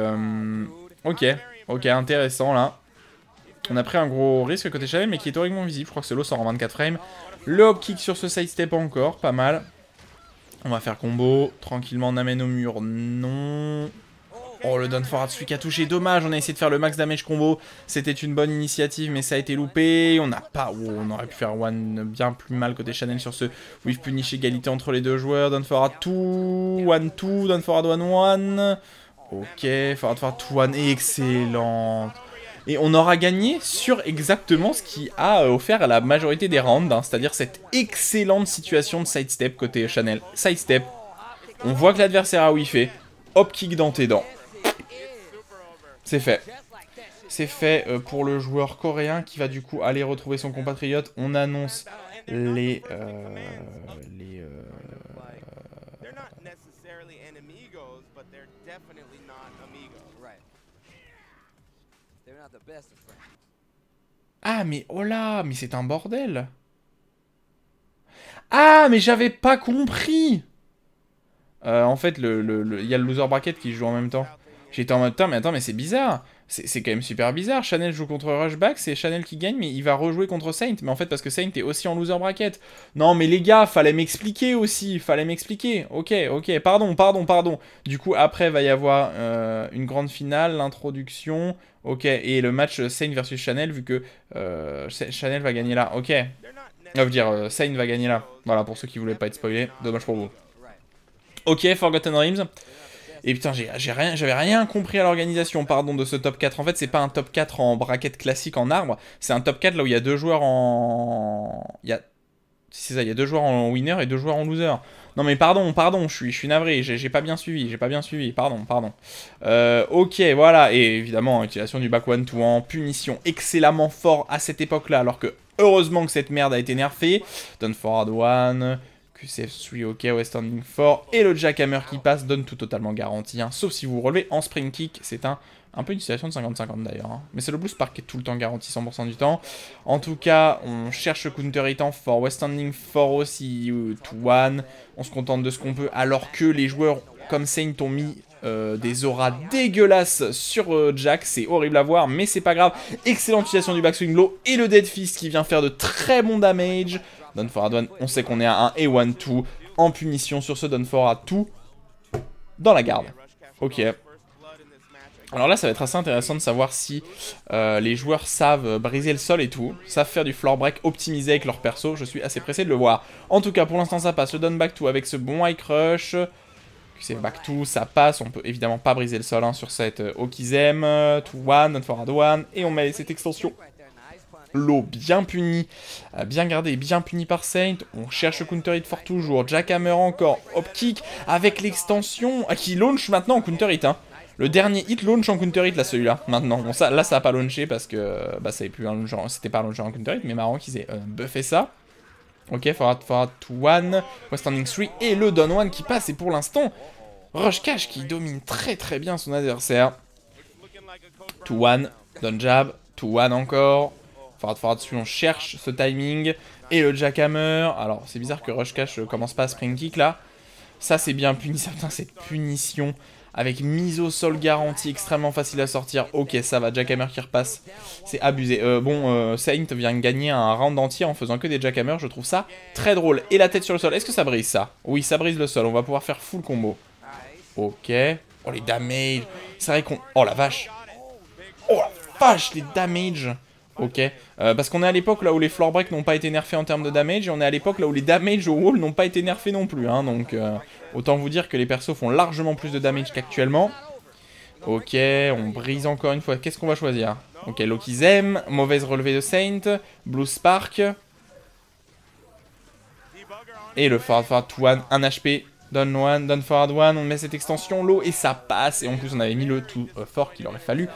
Ok, intéressant là. On a pris un gros risque côté Chanel, mais qui est théoriquement visible. Je crois que ce lot sort en 24 frames. Le hop kick sur ce side step encore, pas mal. On va faire combo. Tranquillement, on amène au mur. Non. Oh, le down forward, celui qui a touché. Dommage, on a essayé de faire le max damage combo. C'était une bonne initiative, mais ça a été loupé. On n'a pas... Oh, on aurait pu faire one bien plus mal côté Chanel sur ce with punish égalité entre les deux joueurs. Down forward 2, 1-2, down forward 1-1. Ok, forward 2-1, excellent. Et on aura gagné sur exactement ce qui a offert la majorité des rounds, hein, c'est-à-dire cette excellente situation de sidestep côté Chanel. Sidestep, on voit que l'adversaire a whiffé, hop kick dans tes dents. C'est fait. C'est fait pour le joueur coréen qui va du coup aller retrouver son compatriote. On annonce les Ah, mais oh là, mais c'est un bordel. Ah, mais j'avais pas compris. En fait, il y a le loser bracket qui joue en même temps. J'étais en mode, mais attends, mais c'est bizarre. C'est quand même super bizarre. Chanel joue contre Rushback, c'est Chanel qui gagne, mais il va rejouer contre Saint. Mais en fait, parce que Saint est aussi en loser bracket. Non, mais les gars, fallait m'expliquer aussi. Fallait m'expliquer. Ok, pardon. Du coup, après, va y avoir une grande finale, l'introduction. Ok, et le match Saint versus Chanel, vu que Chanel va gagner là. Ok. Ça veut dire, Saint va gagner là. Voilà, pour ceux qui voulaient pas être spoilés. Dommage pour vous. Ok, Forgotten Realms. Et putain, j'avais rien compris à l'organisation, pardon, de ce top 4. En fait, c'est pas un top 4 en bracket classique en arbre. C'est un top 4 là où il y a deux joueurs en... C'est ça, il y a deux joueurs en winner et deux joueurs en loser. Non mais pardon, je suis navré, j'ai pas bien suivi, pardon. Ok, voilà, et évidemment, utilisation du back one two en punition excellemment fort à cette époque-là, alors que heureusement que cette merde a été nerfée. Down forward one... QCF3, ok, West Standing 4, et le jackhammer qui passe donne tout totalement garanti, hein, sauf si vous relevez en spring kick, c'est un peu une situation de 50-50 d'ailleurs, hein. Mais c'est le blue spark qui est tout le temps garanti 100% du temps. En tout cas, on cherche counter hitant for West Standing 4 aussi, to one, on se contente de ce qu'on peut, alors que les joueurs comme Saint ont mis des auras dégueulasses sur Jack, c'est horrible à voir, mais c'est pas grave. Excellente utilisation du backswing low, et le Dead Fist qui vient faire de très bons damage. Down forward 1, on sait qu'on est à 1 et 1-2 en punition sur ce down forward 2 dans la garde. Ok. Alors là, ça va être assez intéressant de savoir si les joueurs savent briser le sol et tout, savent faire du floor break optimisé avec leur perso. Je suis assez pressé de le voir. En tout cas, pour l'instant, ça passe. Le down back 2 avec ce bon high crush. C'est back 2, ça passe. On peut évidemment pas briser le sol hein, sur cette Okizem. 2-1, down forward 1. Et on met cette extension. Low bien puni, bien gardé, bien puni par Saint. On cherche counter hit fort toujours. Jackhammer encore, hop kick avec l'extension qui launch maintenant en counter hit. Hein. Le dernier hit launch en counter hit là celui-là. Maintenant, bon, ça, là ça a pas launché parce que c'était pas launché en counter hit, mais marrant qu'ils aient buffé ça. Ok, forward 2-1, West Standing 3 et le down one qui passe. Et pour l'instant, Rush Cash qui domine très bien son adversaire. 2-1, down jab, 2-1 encore. Forward 3, on cherche ce timing. Et le jackhammer. Alors, c'est bizarre que Rush Cash commence pas à spring kick là. Ça, c'est bien puni. Ça, putain, cette punition avec mise au sol garantie, extrêmement facile à sortir. Ok, ça va. Jackhammer qui repasse. C'est abusé. Saint vient de gagner un round entier en faisant que des jackhammers. Je trouve ça très drôle. Et la tête sur le sol. Est-ce que ça brise ça? Oui, ça brise le sol. On va pouvoir faire full combo. Ok. Oh, les damages. C'est vrai qu'on... Oh, la vache. Oh, la vache, les damages. Ok, parce qu'on est à l'époque là où les floor breaks n'ont pas été nerfés en termes de damage, et on est à l'époque là où les damage au wall n'ont pas été nerfés non plus, hein, donc autant vous dire que les persos font largement plus de damage qu'actuellement. Ok, on brise encore une fois, qu'est-ce qu'on va choisir? Ok, Lokizem, mauvaise relevée de Saint, Blue Spark, et le forward 2-1, 1 HP, down forward 1, on met cette extension low, et ça passe, et en plus on avait mis le tout fort qu'il aurait fallu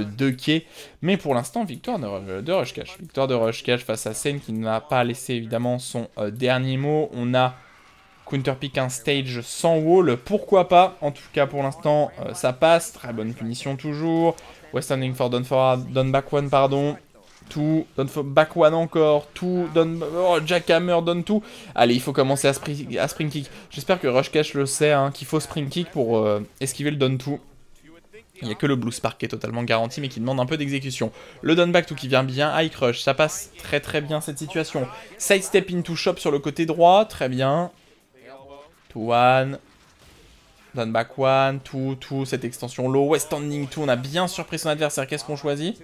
2 quais. Mais pour l'instant, victoire de Rush Cash. Victoire de Rush Cash face à Saint qui n'a pas laissé évidemment son dernier mot. On a counterpick un stage sans wall. Pourquoi pas? En tout cas, pour l'instant, ça passe. Très bonne punition toujours. Westanding for down back one, pardon. Tout, down back one encore, tout, jackhammer, donne tout. Allez, il faut commencer à spring kick. J'espère que Rush Cash le sait, hein, qu'il faut spring kick pour esquiver le down tout. Il n'y a que le Blue Spark qui est totalement garanti, mais qui demande un peu d'exécution. Le down back tout qui vient bien, high crush, ça passe très très bien cette situation. Side step into shop sur le côté droit, très bien. 2-1. Down back one, tout, cette extension low, west standing tout, on a bien surpris son adversaire. Qu'est-ce qu'on choisit?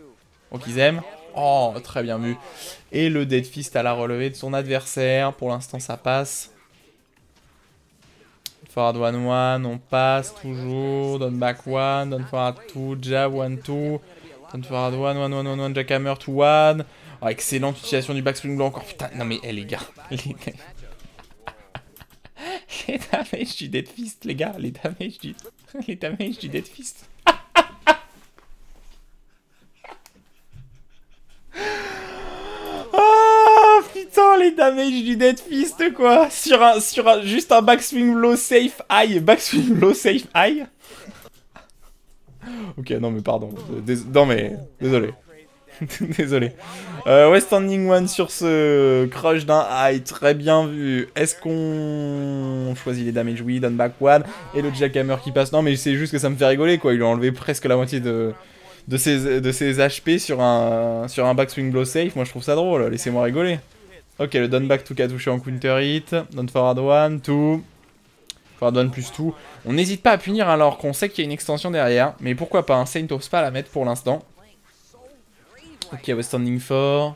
Oh, qu'ils aiment. Oh, très bien vu. Et le Dead Fist à la relevée de son adversaire. Pour l'instant, ça passe. Forward 1-1, on passe toujours. Down back 1, down forward 2, jab 1-2. Down forward 1, jackhammer 2-1. Oh, excellente utilisation du backspring blanc encore. Putain, non mais les gars. Les damages du Dead Fist, les gars. Les damages du Dead Fist. Putain, les damages du Dead Fist, quoi. Juste un backswing low safe high. Backswing low safe high. Ok, non mais pardon. Non mais, désolé. Désolé. West standing one sur ce crush d'un high. Très bien vu. Est-ce qu'on choisit les damages? Oui, down back one. Et le jackhammer qui passe. Non mais c'est juste que ça me fait rigoler, quoi. Il a enlevé presque la moitié de ses HP sur un backswing blow safe. Moi je trouve ça drôle. Laissez-moi rigoler. Ok, le down back 2 qui a touché en counter hit. Down forward 1, 2. Forward 1 plus 2. On n'hésite pas à punir alors qu'on sait qu'il y a une extension derrière. Mais pourquoi pas, un Saint of pas la mettre pour l'instant. Ok, West standing 4.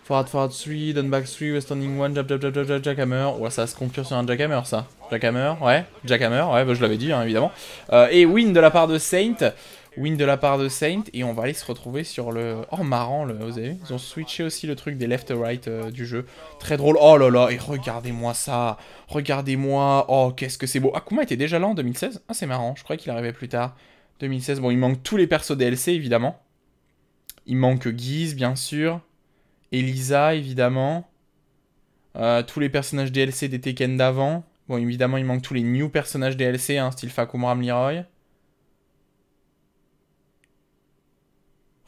Forward 3, down back 3, West standing 1, jab, jackhammer. Ouais, ça va se conclure sur un jackhammer ça. Jackhammer, ouais, bah, je l'avais dit hein, évidemment. Et win de la part de Saint. Win de la part de Saint, et on va aller se retrouver sur le... Oh, marrant, vous avez vu, ils ont switché aussi le truc des left-right du jeu. Très drôle. Oh là là, et regardez-moi ça. Regardez-moi. Oh, qu'est-ce que c'est beau. Akuma était déjà là en 2016. Ah, c'est marrant, je croyais qu'il arrivait plus tard. 2016, bon, il manque tous les persos DLC, évidemment. Il manque Guise, bien sûr. Elisa, évidemment. Tous les personnages DLC des Tekken d'avant. Bon, évidemment, il manque tous les new personnages DLC, hein, style Fakumram Leroy.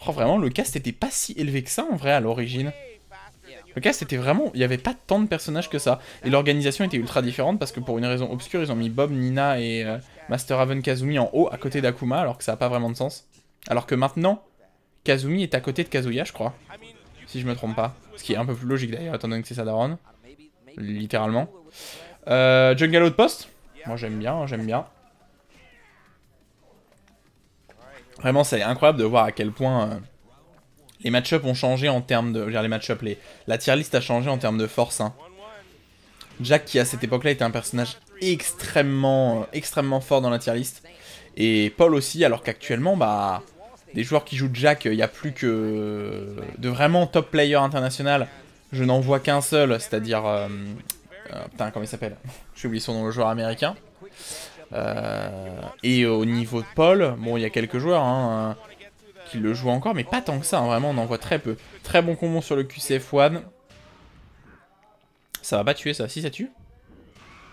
Oh, vraiment, le cast était pas si élevé que ça, en vrai, à l'origine. Le cast était vraiment... Il n'y avait pas tant de personnages que ça. Et l'organisation était ultra différente, parce que pour une raison obscure, ils ont mis Bob, Nina et Master Raven Kazumi en haut, à côté d'Akuma, alors que ça n'a pas vraiment de sens. Alors que maintenant, Kazumi est à côté de Kazuya, je crois. Si je me trompe pas. Ce qui est un peu plus logique, d'ailleurs, étant donné que c'est sa daronne. Littéralement. Jungle Outpost. Moi, j'aime bien, j'aime bien. Vraiment, c'est incroyable de voir à quel point les match-up ont changé en termes de... Je veux dire, les match-up, la tier list a changé en termes de force. Hein. Jack, qui à cette époque-là était un personnage extrêmement fort dans la tier list. Et Paul aussi, alors qu'actuellement, bah... Des joueurs qui jouent Jack, il n'y a plus que... De vraiment top player international. Je n'en vois qu'un seul, c'est-à-dire... putain, comment il s'appelle? J'ai oublié son nom, le joueur américain. Et au niveau de Paul, bon, il y a quelques joueurs hein, qui le jouent encore, mais pas tant que ça, hein, vraiment, on en voit très peu. Très bon combo sur le QCF1. Ça va pas tuer ça, si ça tue?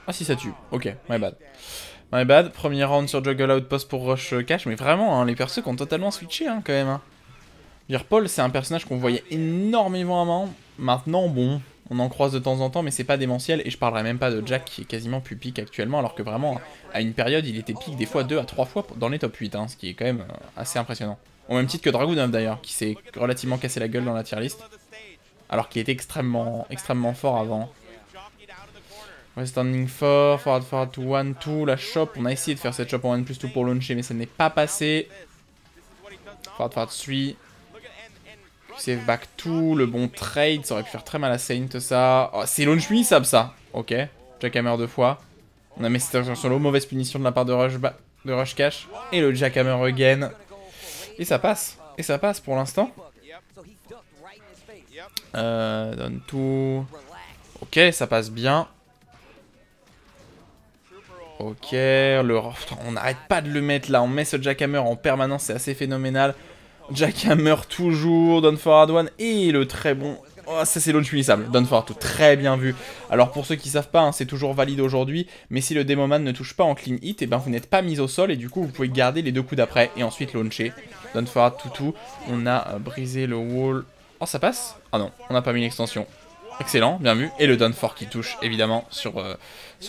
Ah si ça tue, ok, my bad. My bad, premier round sur Juggle Outpost pour Rush Cash, mais vraiment, hein, les persos qui ont totalement switché hein, quand même. Hein. Dire Paul, c'est un personnage qu'on voyait énormément avant. Maintenant, bon... On en croise de temps en temps, mais c'est pas démentiel. Et je parlerai même pas de Jack qui est quasiment plus pique actuellement, alors que vraiment, à une période, il était pique des fois 2 à 3 fois dans les top 8, hein, ce qui est quand même assez impressionnant. Au même titre que Dragunov d'ailleurs, qui s'est relativement cassé la gueule dans la tier list, alors qu'il était extrêmement fort avant. West standing 4, forward to 1, 2, la shop. On a essayé de faire cette shop en 1 plus 2 pour launcher, mais ça n'est pas passé. Forward 3. Save back 2, le bon trade, ça aurait pu faire très mal à Saint ça. Oh, c'est launch punissable ça. Ok, jackhammer 2 fois. On a mis cette sur l'eau, mauvaise punition de la part de Rush Cash. Et le jackhammer again. Et ça passe pour l'instant. Donne tout. Ok, ça passe bien. Ok, putain, on n'arrête pas de le mettre là, on met ce Jackhammer en permanence, c'est assez phénoménal. Jackhammer toujours, Down Forward 1 et le très bon... Oh, ça c'est launch punissable, Down Forward 2, très bien vu. Alors pour ceux qui savent pas, hein, c'est toujours valide aujourd'hui, mais si le Demoman ne touche pas en clean hit, et ben vous n'êtes pas mis au sol et du coup vous pouvez garder les 2 coups d'après et ensuite launcher. Down Forward 2, on a brisé le wall... Oh ça passe? Ah non, on n'a pas mis l'extension. Excellent, bien vu. Et le down 4 qui touche, évidemment, sur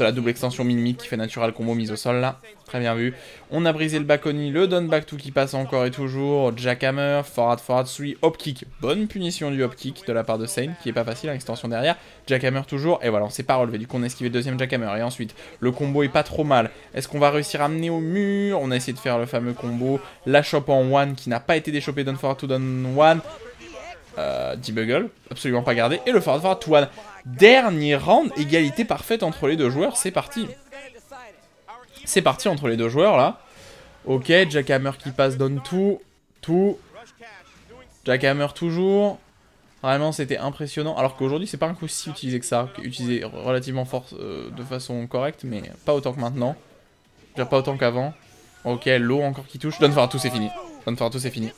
la double extension min-mid qui fait natural combo mise au sol, là. Très bien vu. On a brisé le back only, le down back 2 qui passe encore et toujours. Jackhammer, forward 3, hop kick. Bonne punition du hop kick de la part de Sane, qui est pas facile, hein, extension derrière. Jackhammer toujours, et voilà, on s'est pas relevé. Du coup, on a esquivé le deuxième Jackhammer. Et ensuite, le combo est pas trop mal. Est-ce qu'on va réussir à amener au mur? On a essayé de faire le fameux combo. La chop en one qui n'a pas été déchopée, down forward 2, down 1. Debuggle, absolument pas gardé, et le forward forward 2 one. Dernier round, égalité parfaite entre les deux joueurs, c'est parti. C'est parti entre les deux joueurs là. Ok, Jackhammer qui passe down 2, Jackhammer toujours. Vraiment c'était impressionnant, alors qu'aujourd'hui c'est pas un coup si utilisé que ça, utilisé relativement fort de façon correcte, mais pas autant que maintenant. Déjà pas autant qu'avant. Ok, low encore qui touche, down forward 2 c'est fini. Down forward 2 c'est fini.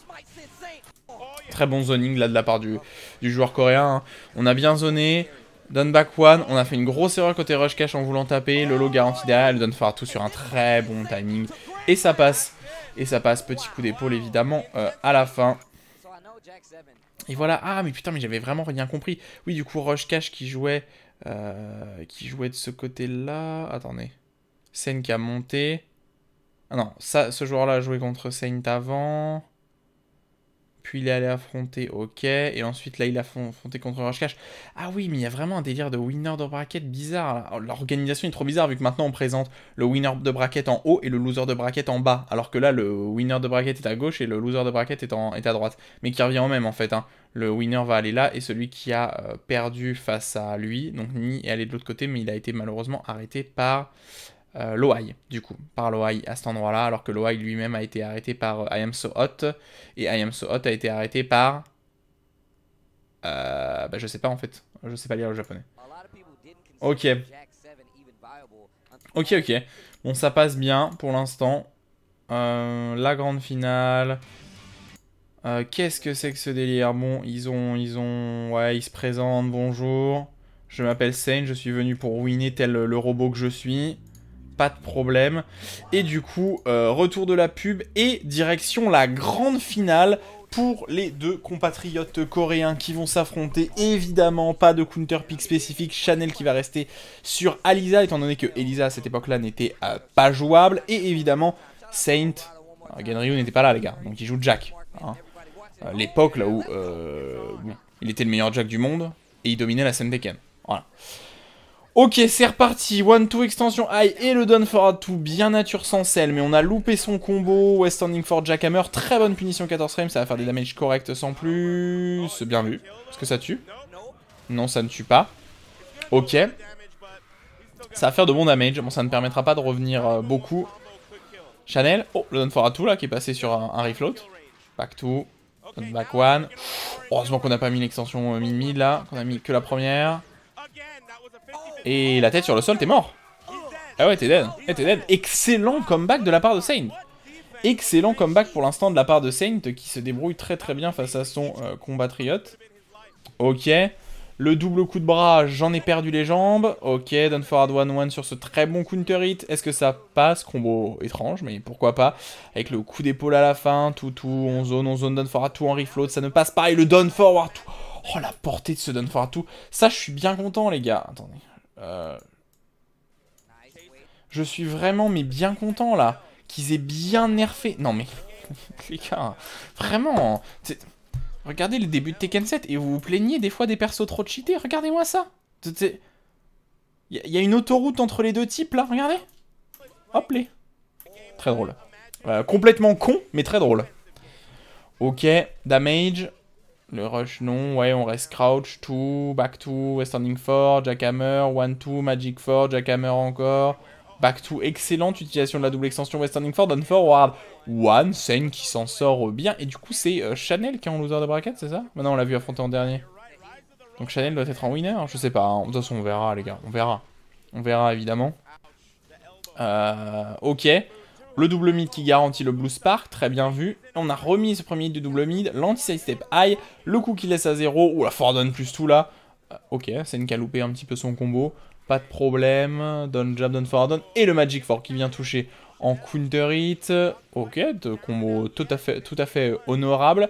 Très bon zoning là de la part du joueur coréen. Hein. On a bien zoné. Down back one. On a fait une grosse erreur côté rush cash en voulant taper. Le low garanti derrière. Le down forward tout sur un très bon timing. Et ça passe. Et ça passe. Petit coup d'épaule évidemment à la fin. Et voilà. Ah mais putain mais j'avais vraiment rien compris. Oui du coup rush cash qui jouait de ce côté là. Attendez. Saint qui a monté. Ah non. Ça, ce joueur là a joué contre Saint avant. Puis il est allé affronter, ok. Et ensuite, là, il a affronté contre Rush Cash. Ah oui, mais il y a vraiment un délire de winner de bracket bizarre. L'organisation est trop bizarre, vu que maintenant, on présente le winner de bracket en haut et le loser de bracket en bas. Alors que là, le winner de bracket est à gauche et le loser de bracket est à droite. Mais qui revient au même, en fait. Hein. Le winner va aller là et celui qui a perdu face à lui, donc Ni, est allé de l'autre côté, mais il a été malheureusement arrêté par... Loai, du coup, par Loai à cet endroit-là, alors que Loai lui-même a été arrêté par I Am So Hot, et I Am So Hot a été arrêté par... bah je sais pas en fait, je sais pas lire le japonais. Ok. Ok, ok. Bon, ça passe bien pour l'instant. La grande finale. Qu'est-ce que c'est que ce délire? Bon, ouais, ils se présentent, bonjour. Je m'appelle Sane, je suis venu pour winner tel le robot que je suis. Pas de problème. Et du coup, retour de la pub et direction la grande finale pour les deux compatriotes coréens qui vont s'affronter. Évidemment, pas de counter pick spécifique. Chanel qui va rester sur Alisa, étant donné que Elisa à cette époque-là n'était pas jouable. Et évidemment, Saint. Genryu n'était pas là, les gars. Donc il joue Jack. Hein. L'époque là où bon, il était le meilleur Jack du monde et il dominait la scène Tekken. Voilà. Ok, c'est reparti. 1-2 extension high et le down forward 2 bien nature sans sel, mais on a loupé son combo. West standing for Jackhammer, très bonne punition 14 frames, ça va faire des damages corrects sans plus. C'est bien vu. Est-ce que ça tue? Non, ça ne tue pas. Ok. Ça va faire de bons damages. Bon, ça ne permettra pas de revenir beaucoup. Chanel. Oh, le down forward 2 là qui est passé sur un refloat. Back 2. Back 1. Heureusement qu'on n'a pas mis l'extension mid-mid là, qu'on a mis que la première. Et la tête sur le sol, t'es mort. Ah ouais, t'es dead. T'es dead. Excellent comeback de la part de Saint. Excellent comeback pour l'instant de la part de Saint qui se débrouille très très bien face à son compatriote. Ok. Le double coup de bras, j'en ai perdu les jambes. Ok, down forward 1-1 sur ce très bon counter hit. Est-ce que ça passe? Combo étrange, mais pourquoi pas. Avec le coup d'épaule à la fin. Tout, on zone down forward 2 en refloat. Ça ne passe pas. Et le down forward 2. Oh, la portée de ce down forward 2. Ça, je suis bien content, les gars. Attendez. Je suis vraiment mais bien content là qu'ils aient bien nerfé. Non mais les gars, vraiment. Regardez le début de Tekken 7 et vous vous plaignez des fois des persos trop cheatés. Regardez-moi ça. Il y a une autoroute entre les deux types là. Regardez. Hop les. Très drôle. Complètement con mais très drôle. Ok, damage. Le rush, non. Ouais, on reste crouch, 2, back 2, west standing 4, jackhammer, 1-2, magic 4, jackhammer encore. Back 2, excellente utilisation de la double extension west standing 4, down forward 1, Saint qui s'en sort bien. Et du coup, c'est Chanel qui est en loser de bracket, c'est ça? Maintenant, on l'a vu affronter en dernier. Donc Chanel doit être en winner, je sais pas. Hein. De toute façon, on verra, les gars. On verra. On verra, évidemment. Ok. Le double mid qui garantit le blue spark, très bien vu. On a remis ce premier hit du double mid, l'anti-side step high, le coup qui laisse à 0, ou la Fordon plus tout là. Ok, c'est une qui a loupé un petit peu son combo, pas de problème. Down jab, down Fordon, et le Magic 4 qui vient toucher en counter hit. Ok, de combo tout à fait honorable.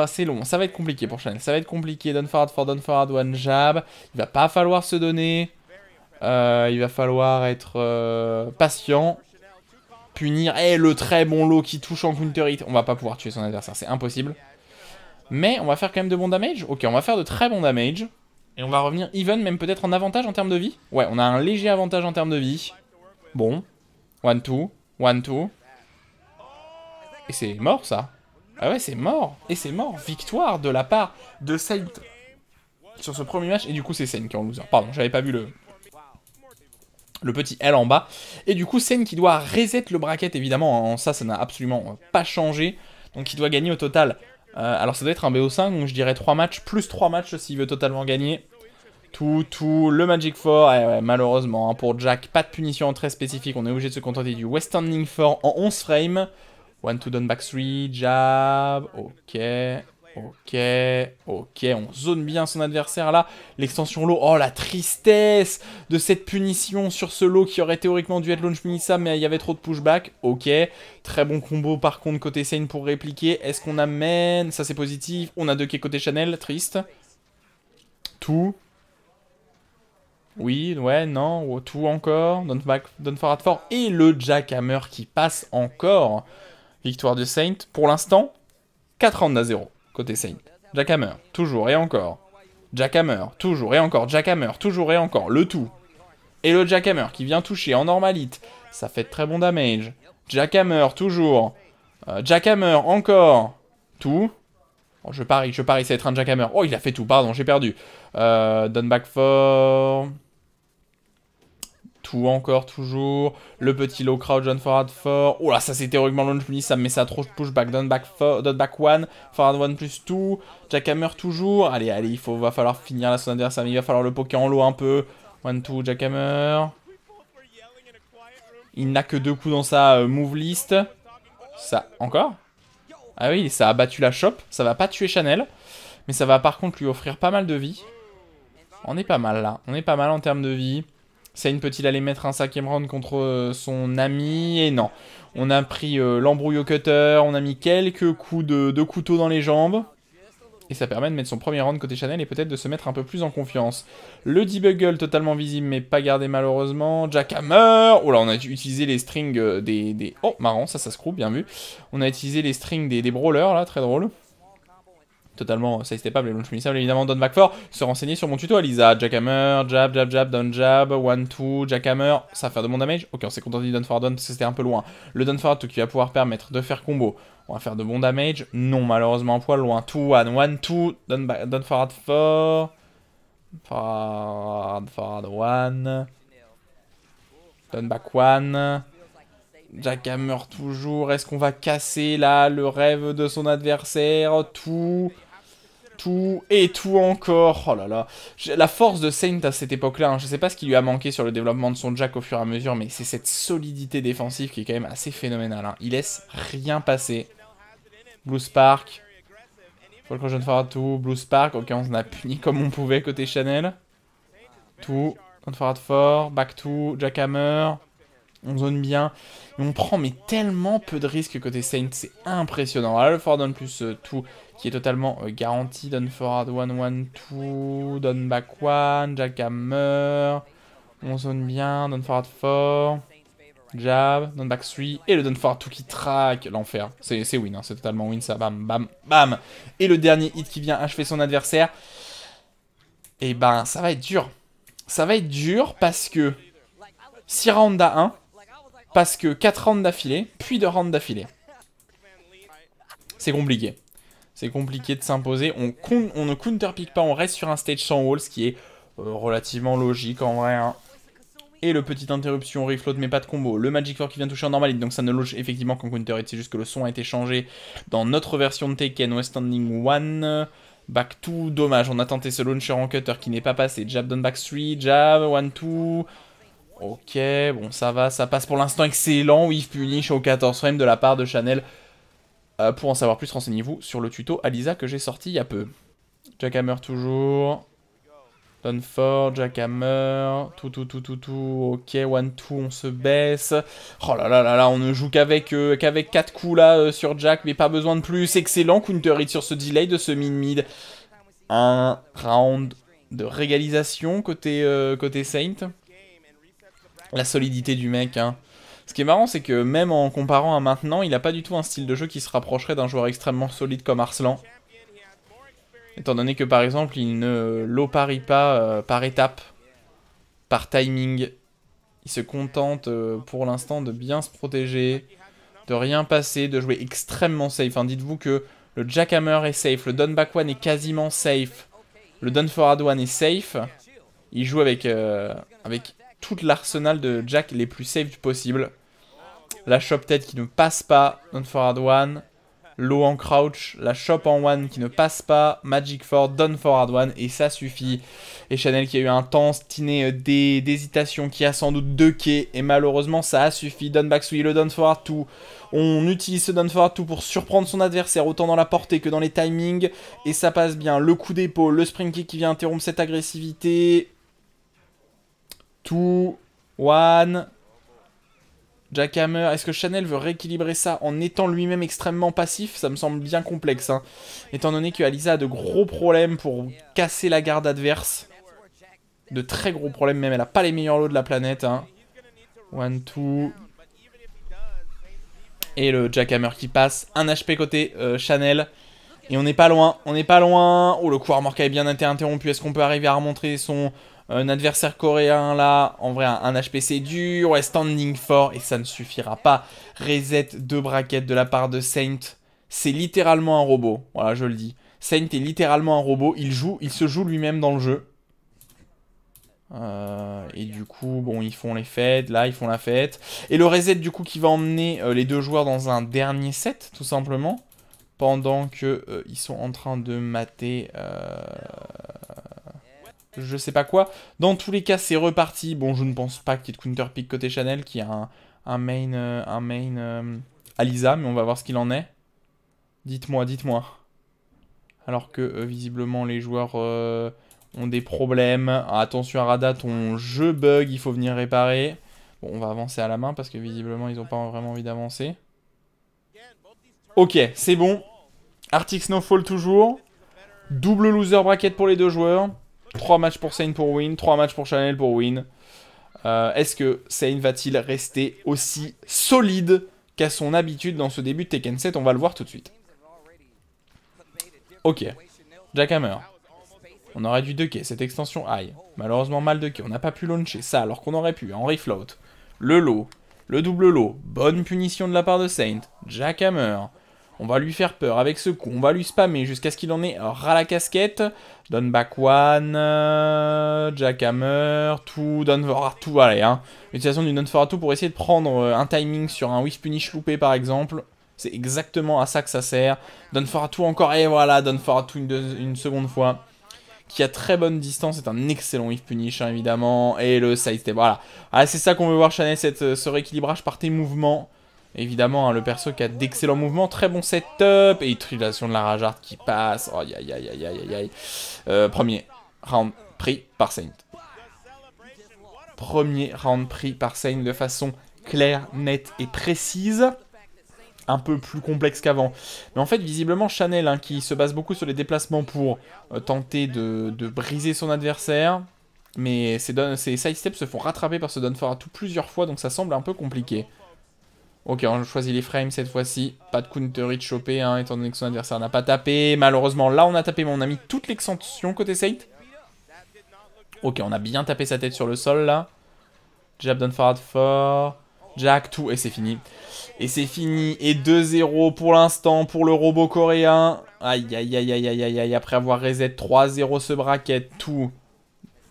C'est long, ça va être compliqué pour Chanel, ça va être compliqué. Down forward, one jab. Il va pas falloir se donner. Il va falloir être patient. Punir. Et le très bon low qui touche en counter hit. On va pas pouvoir tuer son adversaire, c'est impossible. Mais on va faire quand même de bons damage. Ok, on va faire de très bons damage. Et on va revenir even, même peut-être en avantage en termes de vie. Ouais, on a un léger avantage en termes de vie. Bon. 1-2. 1-2. Et c'est mort ça. Ah ouais, c'est mort. Et c'est mort. Victoire de la part de Saint sur ce premier match. Et du coup, c'est Saint qui est en loser. Pardon, j'avais pas vu le petit L en bas. Et du coup, Saint qui doit reset le bracket, évidemment. Ça n'a absolument pas changé. Donc, il doit gagner au total. Alors, ça doit être un BO5. Donc, je dirais 3 matchs. Plus 3 matchs s'il veut totalement gagner. Le Magic 4. Ouais, malheureusement, hein, pour Jack, pas de punition très spécifique. On est obligé de se contenter du West Standing 4 en 11 frames. 1-2 down back 3. Jab. Ok, on zone bien son adversaire là. L'extension low, oh la tristesse de cette punition sur ce low qui aurait théoriquement dû être launch punissable, mais il y avait trop de pushback. Ok, très bon combo par contre côté Saint pour répliquer. Est-ce qu'on amène? Ça c'est positif. On a 2 qui côté Chanel, triste. Tout. Oui, ouais, non, tout encore. Don't forward 4. Et le Jackhammer qui passe encore. Victoire de Saint. Pour l'instant, 4 rounds à 0. Côté Saint. Jackhammer, toujours et encore. Jackhammer, toujours et encore. Jackhammer, toujours et encore. Le tout. Et le Jackhammer qui vient toucher en normalite. Ça fait de très bon damage. Jackhammer, toujours. Jackhammer, encore. Tout. Oh, je parie, ça va être un Jackhammer. Oh, il a fait tout, pardon, j'ai perdu. Down back 4. Tout encore, toujours. Le petit low crouch, down forward 4. Oh là, ça c'est théoriquement launch punissable, mais ça a trop pushback. Down back 1, forward 1 plus 2. Jackhammer toujours. Allez, va falloir finir la son adversaire, mais il va falloir le poker en low un peu. 1-2, Jackhammer. Il n'a que 2 coups dans sa move list. Ça, encore? Ah oui, ça a battu la shop. Ça va pas tuer Chanel. Mais ça va par contre lui offrir pas mal de vie. On est pas mal là. On est pas mal en termes de vie. Saint peut-il aller mettre un 5ème round contre son ami? Et non. On a pris l'embrouille au cutter. On a mis quelques coups de couteau dans les jambes. Et ça permet de mettre son premier round côté Chanel et peut-être de se mettre un peu plus en confiance. Le debuggle totalement visible mais pas gardé malheureusement. Jackhammer. Oh là, on a utilisé les strings des... Oh, marrant, ça screw, bien vu. On a utilisé les strings des brawlers là, très drôle. Totalement side step up, les launch punissables évidemment. Down back 4, se renseigner sur mon tuto Alisa. Jackhammer, jab, down jab, 1-2, Jackhammer, ça va faire de bon damage. Ok, on s'est contenté du down forward down parce que c'était un peu loin. Le down forward qui va pouvoir permettre de faire combo. On va faire de bon damage. Non, malheureusement un poil loin. 2-1, 1-2, down forward 4. Forward 1. Down back 1. Jackhammer toujours. Est-ce qu'on va casser là le rêve de son adversaire? Tout et tout encore. Oh là là. La force de Saint à cette époque-là, hein, je sais pas ce qui lui a manqué sur le développement de son Jack au fur et à mesure, mais c'est cette solidité défensive qui est quand même assez phénoménale. Hein. Il laisse rien passer. Blue Spark. Fall Cross Forward 2, Blue Spark. Ok, on a puni comme on pouvait côté Chanel. Tout. Forward 4, Back 2, Jackhammer. On zone bien. Et on prend mais tellement peu de risques côté Saint. C'est impressionnant. Là, le forward down plus tout qui est totalement garanti. Down forward 1-1-2. Down back 1. Jackhammer. On zone bien. Down forward 4. Jab. Down back 3. Et le down forward 2 qui traque. L'enfer. C'est win. Hein. C'est totalement win ça. Bam, bam, bam. Et le dernier hit qui vient achever son adversaire. Et ben, ça va être dur. Ça va être dur parce que 6 rounds à 1. Parce que 4 rounds d'affilée, puis 2 rounds d'affilée. C'est compliqué. C'est compliqué de s'imposer. On ne counterpick pas, on reste sur un stage sans wall, ce qui est relativement logique en vrai. Hein. Et le petit interruption, refloat, mais pas de combo. Le Magic 4 qui vient toucher en normalite, donc ça ne loge effectivement qu'en counter hit. C'est juste que le son a été changé dans notre version de Tekken, West Standing 1. Back 2, dommage, on a tenté ce launcher en cutter qui n'est pas passé. Jab down back 3, jab, 1-2. Ok, bon ça va, ça passe pour l'instant. Excellent whiff punish au 14 frame de la part de Chanel. Pour en savoir plus, renseignez-vous sur le tuto Alisa que j'ai sorti il y a peu. Jackhammer toujours. Dunford, Jackhammer, tout, ok, 1-2, on se baisse. Oh là là là là, on ne joue qu'avec 4 coups là sur Jack, mais pas besoin de plus. Excellent counter hit sur ce delay de ce mid-mid. Un round de régalisation côté Saint. La solidité du mec, hein. Ce qui est marrant, c'est que même en comparant à maintenant, il n'a pas du tout un style de jeu qui se rapprocherait d'un joueur extrêmement solide comme Arslan. Étant donné que par exemple, il ne low parie pas par étape, par timing. Il se contente pour l'instant de bien se protéger, de rien passer, de jouer extrêmement safe. Hein. Dites-vous que le Jackhammer est safe, le Down Back One est quasiment safe, le Down Forward One est safe. Il joue avec tout l'arsenal de Jack les plus safe possible. La chop tête qui ne passe pas, Down Forward One. Low en crouch, la chop en one qui ne passe pas, Magic Ford, Down Forward One, et ça suffit. Et Chanel qui a eu un temps stiné d'hésitation, qui a sans doute 2 quais, et malheureusement ça a suffi. Down Back Swing, le Down Forward 2. On utilise ce Down Forward 2 pour surprendre son adversaire, autant dans la portée que dans les timings, et ça passe bien. Le coup d'épaule, le spring kick qui vient interrompre cette agressivité. 2, 1... Jackhammer, est-ce que Chanel veut rééquilibrer ça en étant lui-même extrêmement passif? Ça me semble bien complexe, hein. Étant donné que Alisa a de gros problèmes pour casser la garde adverse. De très gros problèmes, même elle a pas les meilleurs lots de la planète, hein. 1, 2. Et le Jackhammer qui passe. 1 HP côté Chanel. Et on n'est pas loin, on n'est pas loin. Oh, le coup armor est bien été interrompu. Est-ce qu'on peut arriver à remontrer son adversaire coréen là? En vrai, un HP c'est dur. Ouais, standing fort. Et ça ne suffira pas. Reset 2 brackets de la part de Saint. C'est littéralement un robot. Voilà, je le dis. Saint est littéralement un robot. Il se joue lui-même dans le jeu. Et du coup, bon, ils font les fêtes. Là, ils font la fête. Et le reset du coup qui va emmener les deux joueurs dans un dernier set, tout simplement. Pendant que ils sont en train de mater je sais pas quoi. Dans tous les cas, c'est reparti. Bon, je ne pense pas qu'il y ait de counter pick côté Chanel, qui a un main Alisa, mais on va voir ce qu'il en est. Dites-moi, dites-moi. Alors que visiblement les joueurs ont des problèmes. Ah, attention à Rada, ton jeu bug, il faut venir réparer. Bon, on va avancer à la main parce que visiblement ils n'ont pas vraiment envie d'avancer. Ok, c'est bon. Arctic Snowfall toujours. Double loser bracket pour les deux joueurs. 3 matchs pour Saint pour win. 3 matchs pour Chanel pour win. Est-ce que Saint va-t-il rester aussi solide qu'à son habitude dans ce début de Tekken 7? On va le voir tout de suite. Ok. Jackhammer. On aurait dû 2K. Cette extension aïe. Malheureusement mal 2K. On n'a pas pu launcher ça alors qu'on aurait pu. En refloat. Le low. Le double low. Bonne punition de la part de Saint. Jackhammer. On va lui faire peur avec ce coup. On va lui spammer jusqu'à ce qu'il en ait ras la casquette. Down back one. Jackhammer. Tout. Down forward tout. Allez, hein. L'utilisation du down forward tout pour essayer de prendre un timing sur un whiff punish loupé par exemple. C'est exactement à ça que ça sert. Down forward tout encore. Et voilà. Down forward tout une seconde fois. Qui a très bonne distance. C'est un excellent whiff punish, hein, évidemment. Et le side step. Voilà. Ah, c'est ça qu'on veut voir, Chanel. Ce rééquilibrage par tes mouvements. Évidemment, hein, le perso qui a d'excellents mouvements, très bon setup, et utilisation de la Rajard qui passe. Oh, aïe, aïe, aïe, aïe, aïe, aïe. Premier round pris par Saint. Premier round pris par Saint de façon claire, nette et précise. Un peu plus complexe qu'avant. Mais en fait, visiblement, Chanel, hein, qui se base beaucoup sur les déplacements pour tenter de briser son adversaire. Mais ses side steps se font rattraper par ce down forward tout plusieurs fois, donc ça semble un peu compliqué. Ok, on choisit les frames cette fois-ci. Pas de counter hit chopé, hein, étant donné que son adversaire n'a pas tapé. Malheureusement, là, on a tapé, mais on a mis toute l'extension côté Saint. Ok, on a bien tapé sa tête sur le sol, là. Jab down forward fort. Jack, tout, et c'est fini. Et c'est fini. Et 2-0 pour l'instant pour le robot coréen. Aïe, aïe, aïe, aïe, aïe, aïe, aïe. Après avoir reset 3-0 ce bracket. Tout.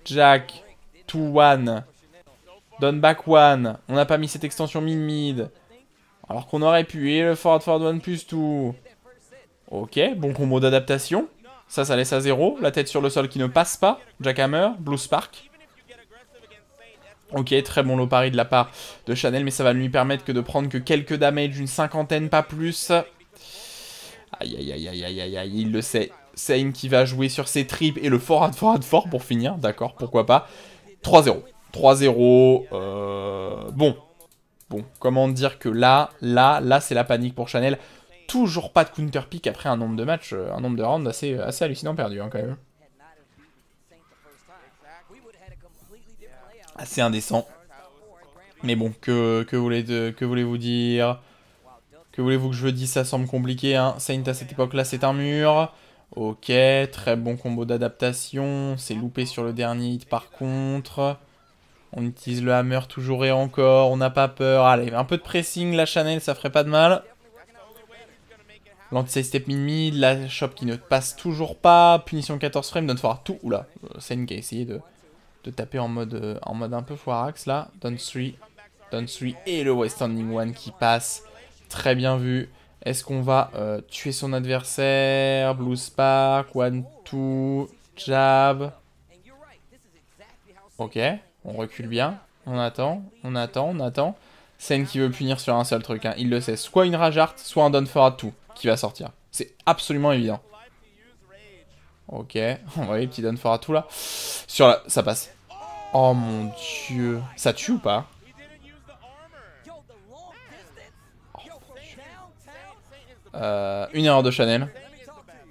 Jack. 2-1. Down back one. On n'a pas mis cette extension mid-mid. Alors qu'on aurait pu. Et le forward one plus tout. Ok, bon combo d'adaptation. Ça laisse à 0. La tête sur le sol qui ne passe pas. Jackhammer, Blue Spark. Ok, très bon low parry de la part de Chanel, mais ça va lui permettre que de prendre que quelques damage, une cinquantaine, pas plus. Aïe, aïe, aïe, aïe, aïe, aïe, aïe, il le sait. Sane qui va jouer sur ses tripes et le forward pour finir, d'accord, pourquoi pas. 3-0. 3-0, bon, comment dire que là, c'est la panique pour Chanel. Toujours pas de counter pick après un nombre de matchs, un nombre de rounds assez hallucinant perdu, hein, quand même. Assez indécent. Mais bon, que voulez-vous dire? Que voulez-vous que je dise? Ça semble compliqué, hein. Saint à cette époque-là, c'est un mur. Ok, très bon combo d'adaptation. C'est loupé sur le dernier hit par contre. On utilise le hammer toujours et encore. On n'a pas peur. Allez, un peu de pressing, la Chanel, ça ferait pas de mal. L'anti-side step mid, la shop qui ne passe toujours pas. Punition 14 frames, donne fort tout. Oula, Saint qui a essayé de taper en mode un peu foirax là. Down 3 et le West Standing One qui passe. Très bien vu. Est-ce qu'on va tuer son adversaire? Blue Spark, 1-2, jab. Ok, on recule bien. On attend. Sen qui veut punir sur un seul truc, hein. Il le sait. Soit une Rage Art, soit un Down for tout qui va sortir. C'est absolument évident. Ok, on voit les petits Down for tout là. Sur la... Ça passe. Oh mon dieu. Ça tue ou pas? Une erreur de Chanel.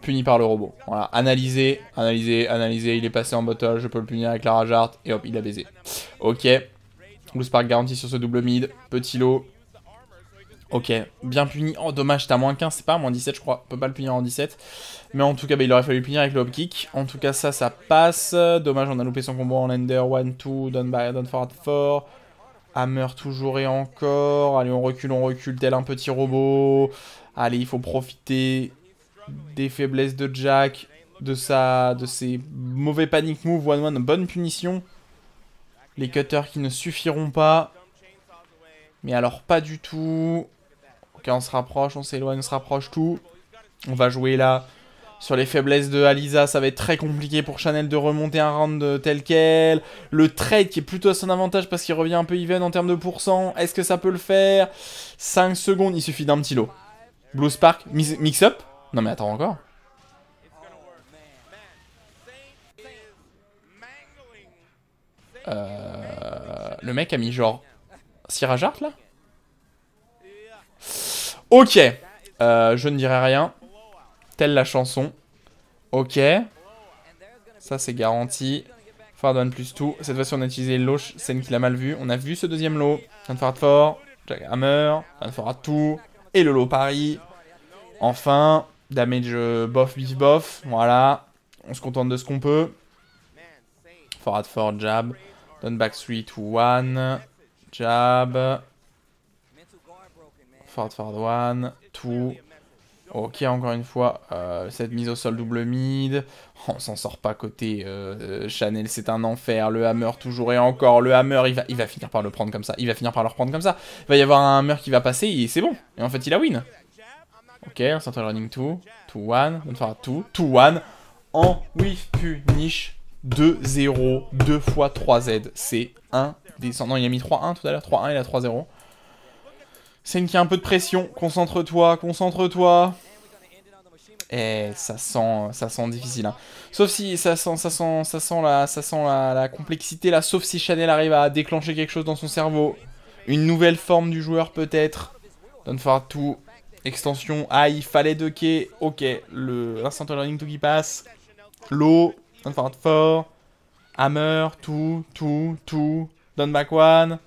Puni par le robot. Voilà, analyser. Il est passé en bottle. Je peux le punir avec la Rage Art. Et hop, il a baisé. Ok. Blue Spark garanti sur ce double mid. Petit lot. Ok, bien puni. Oh, dommage, t'as moins 15, c'est pas moins 17, je crois. On peut pas le punir en 17. Mais en tout cas, bah, il aurait fallu le punir avec le hop kick. En tout cas, ça passe. Dommage, on a loupé son combo en lander. 1-2, down forward 4. Hammer toujours et encore. Allez, on recule, tel un petit robot. Allez, il faut profiter des faiblesses de Jack, de ses mauvais panic moves. 1-1, bonne punition. Les cutters qui ne suffiront pas. Mais alors, pas du tout. Ok, on se rapproche, on s'éloigne, on se rapproche, tout. On va jouer là sur les faiblesses de Alisa. Ça va être très compliqué pour Chanel de remonter un round tel quel. Le trade qui est plutôt à son avantage parce qu'il revient un peu even en termes de pourcent. Est-ce que ça peut le faire? 5 secondes, il suffit d'un petit lot. Blue Spark, mix-up. Non mais attends encore. Le mec a mis genre 6 Rage Art là. Ok. Je ne dirai rien. Telle la chanson. Ok. Ça c'est garanti. Fardon plus tout. Cette fois-ci on a utilisé le lot. Scène qu'il a mal vu. On a vu ce deuxième lot. Fard fort. Jack Hammer. Fard à tout. Et le lot Paris. Enfin. Damage bof bif bof. Voilà. On se contente de ce qu'on peut. Fard fort jab. Down back 3 to 1. Jab. Fard 1. 2. Ok, encore une fois, cette mise au sol double mid. On s'en sort pas côté Chanel, c'est un enfer. Le hammer toujours et encore. Le hammer, il va finir par le prendre comme ça. Il va y avoir un hammer qui va passer et c'est bon. Et en fait, il a win. Ok, on s'entend running 2. 2-1. On va faire 2-1. En whiff punish 2-0. 2 fois 3Z. C'est un descendant. Il a mis 3-1 tout à l'heure. 3-1, il a 3-0. C'est une qui a un peu de pression. Concentre-toi. Et ça sent difficile. Hein. Sauf si ça sent la complexité là. Sauf si Chanel arrive à déclencher quelque chose dans son cerveau. Une nouvelle forme du joueur peut-être. Down forward tout. Extension. Ah, il fallait de quai. Ok. Le instant learning tout qui passe. Low. Down forward 4. Hammer. Tout. Down back 1.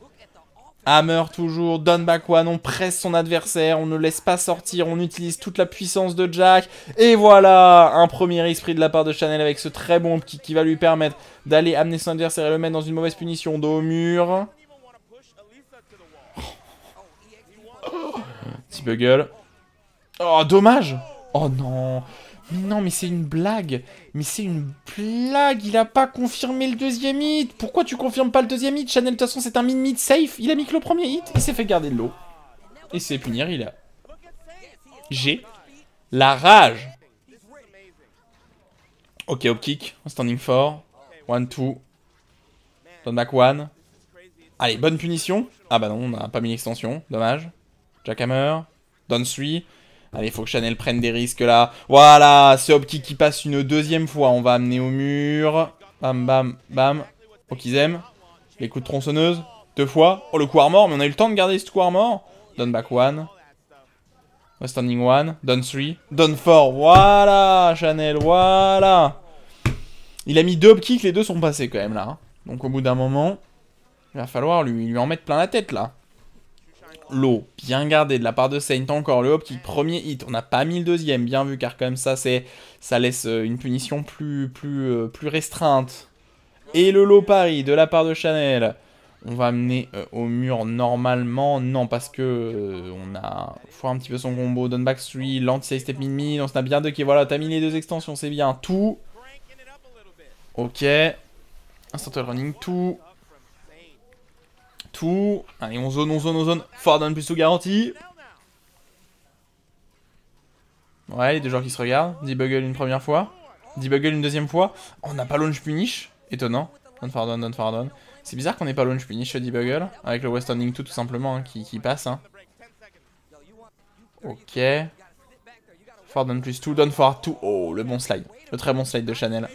Hammer toujours, down back one, on presse son adversaire, on ne laisse pas sortir, on utilise toute la puissance de Jack. Et voilà, un premier esprit de la part de Chanel avec ce très bon kick qui va lui permettre d'aller amener son adversaire et le mettre dans une mauvaise punition. Dos au mur. Petit bugle. Oh, dommage. Oh non. Non, mais c'est une blague. Il a pas confirmé le deuxième hit. Pourquoi tu confirmes pas le deuxième hit? Chanel, de toute façon, c'est un mid safe. Il a mis que le premier hit. Il s'est fait garder de l'eau. Et c'est punir, il a... J'ai la rage. Ok, hop kick. Standing 4. 1-2. Down back 1. Allez, bonne punition. Ah bah non, on n'a pas mis l'extension. Dommage. Jackhammer. Down 3. Allez, il faut que Chanel prenne des risques là. Voilà, c'est Hopkick qui passe une deuxième fois. On va amener au mur. Bam, bam, bam. Okizem. Les coups de tronçonneuse. 2 fois. Oh, le coup armor, mais on a eu le temps de garder ce coup armor. Down back 1. Standing 1. Down 3. Down 4. Voilà, Chanel, voilà. Il a mis 2 Hopkick, les deux sont passés quand même là. Donc au bout d'un moment, il va falloir lui en mettre plein la tête là. Low, bien gardé de la part de Saint encore. Le Hopkick, premier hit. On n'a pas mis le deuxième, bien vu, car comme ça, ça laisse une punition plus restreinte. Et le low pari de la part de Chanel. On va amener au mur normalement. Non, parce que on a foiré un petit peu son combo. Down back 3, l'anti-side step mid-mid. On a bien deux qui voilà, t'as mis les deux extensions, c'est bien. Tout. Ok. Instant running, tout. Tout. Allez, on zone. Forward down plus tout garanti. Ouais, les deux joueurs qui se regardent. Debuggle une première fois. Debuggle une deuxième fois. Oh, on n'a pas launch punish. Étonnant. Down forward down. C'est bizarre qu'on n'ait pas launch punish Debuggle. Avec le West Ending tout simplement hein, qui passe. Hein. Ok. Forward down plus 2. Down forward 2. Oh, le bon slide. Le très bon slide de Chanel.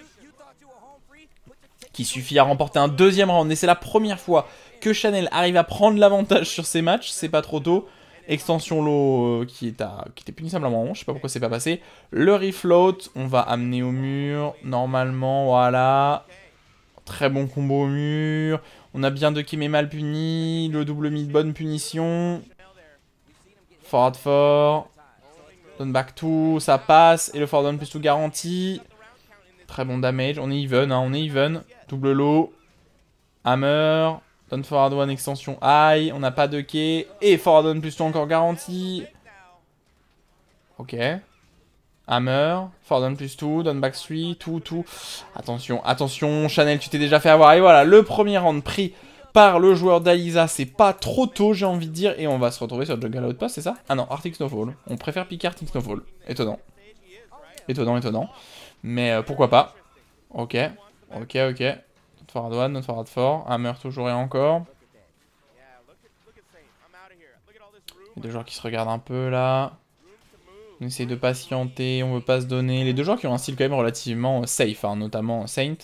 Qui suffit à remporter un deuxième round. Et c'est la première fois que Chanel arrive à prendre l'avantage sur ces matchs. C'est pas trop tôt. Extension low qui était punissable à un moment. Je sais pas pourquoi c'est pas passé. Le refloat. On va amener au mur. Normalement, voilà. Très bon combo au mur. On a bien deux qui met mal puni. Le double mid, bonne punition. Forward 4. Down back 2. Ça passe. Et le forward down plus tout garanti. Très bon damage. On est even. Hein, on est even. Double low. Hammer. Down forward 1 extension high. On n'a pas de quai. Et forward down plus 2 encore garanti. Ok. Hammer. Forward down plus 2. Down back 3. Tout. Attention. Chanel, tu t'es déjà fait avoir. Et voilà, le premier round pris par le joueur d'Aliza. C'est pas trop tôt, j'ai envie de dire. Et on va se retrouver sur Jungle Outpost, c'est ça? Ah non, Arctic Snowfall. On préfère piquer Arctic Snowfall. Étonnant. Mais pourquoi pas. Ok. Not forward 1, not forward 4. Hammer toujours et encore. Les deux joueurs qui se regardent un peu là. On essaye de patienter, on veut pas se donner. Les deux joueurs qui ont un style quand même relativement safe, hein, notamment Saint.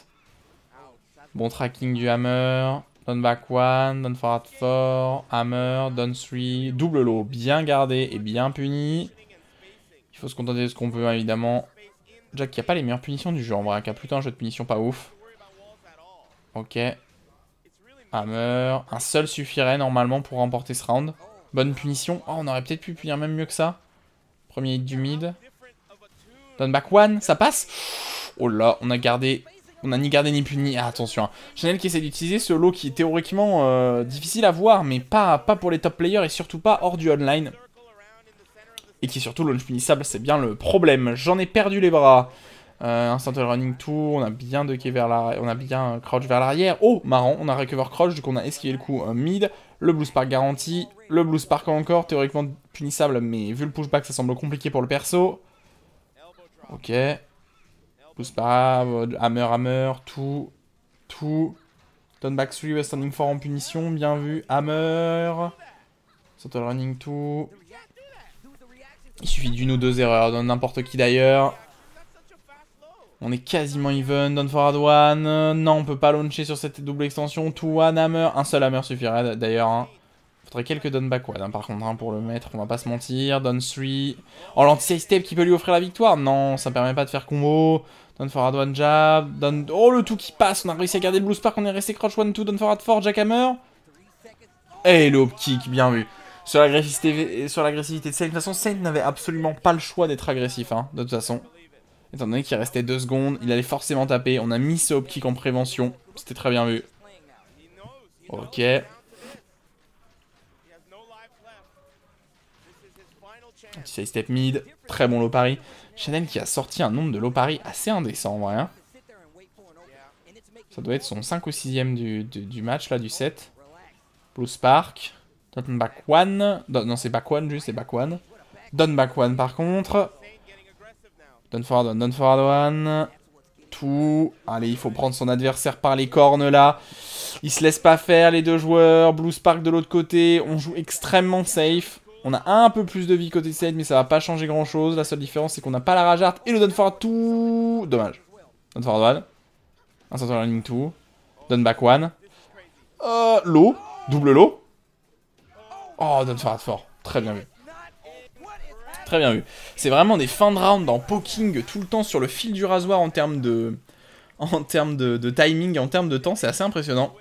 Bon tracking du Hammer. Down back 1, down forward 4. Hammer, down 3. Double low, bien gardé et bien puni. Il faut se contenter de ce qu'on peut, hein, évidemment. Jack qui a pas les meilleures punitions du jeu en vrai, qui a plutôt un jeu de punition pas ouf. Ok. Hammer. Un seul suffirait normalement pour remporter ce round. Bonne punition. Oh, on aurait peut-être pu punir même mieux que ça. Premier hit du mid. Down back 1, ça passe. Oh là, on a ni gardé ni puni. Ah, attention. Hein. Chanel qui essaie d'utiliser ce lot qui est théoriquement difficile à voir, mais pas pour les top players et surtout pas hors du online. Et qui est surtout launch punissable, c'est bien le problème. J'en ai perdu les bras. Instant running tour, on a bien ducké vers l'arrière, on a bien crouch vers l'arrière. Oh, marrant, on a recover crouch, du coup on a esquivé le coup mid. Le blue spark garanti, le blue spark encore, théoriquement punissable, mais vu le pushback ça semble compliqué pour le perso. Ok. Blue spark, hammer, tout. Down back 3, west standing 4 en punition, bien vu. Hammer. Instant running tour. Il suffit d'une ou deux erreurs, dans n'importe qui d'ailleurs. On est quasiment even. Down forward 1. Non, on peut pas launcher sur cette double extension. 2-1 hammer. Un seul hammer suffirait d'ailleurs. Hein. Faudrait quelques down backward hein, par contre hein, pour le mettre. On va pas se mentir. Down 3. Oh, l'anti-side step qui peut lui offrir la victoire. Non, ça permet pas de faire combo. Down forward 1 jab. Down... Oh, le tout qui passe. On a réussi à garder le blue spark. On est resté crouch 1-2. Down forward 4. Jackhammer. Et le hop kick. Bien vu. Sur l'agressivité de Saint. De toute façon, Saint n'avait absolument pas le choix d'être agressif. Hein, de toute façon. Étant donné qu'il restait 2 secondes, il allait forcément taper. On a mis ce hop kick en prévention. C'était très bien vu. Ok. Anti-side step mid. Très bon low pari. Chanel qui a sorti un nombre de low pari assez indécent en vrai. Hein. Ça doit être son 5 ou 6ème du match là, du set. Blue spark. Down back 1. Non, c'est back 1 juste, c'est back 1. Down back 1 par contre. Down forward 1. Tout. Allez, il faut prendre son adversaire par les cornes là. Ils se laissent pas faire les deux joueurs. Blue Spark de l'autre côté. On joue extrêmement safe. On a un peu plus de vie côté Saint, mais ça va pas changer grand chose. La seule différence, c'est qu'on n'a pas la Rage Art et le Done for tout. Dommage. Done for one. Un Central Running 2. Done back one. Low. Double low. Oh, Done for fort. Très bien vu. Très bien vu. C'est vraiment des fins de round dans poking tout le temps sur le fil du rasoir en termes de timing, en termes de temps. C'est assez impressionnant.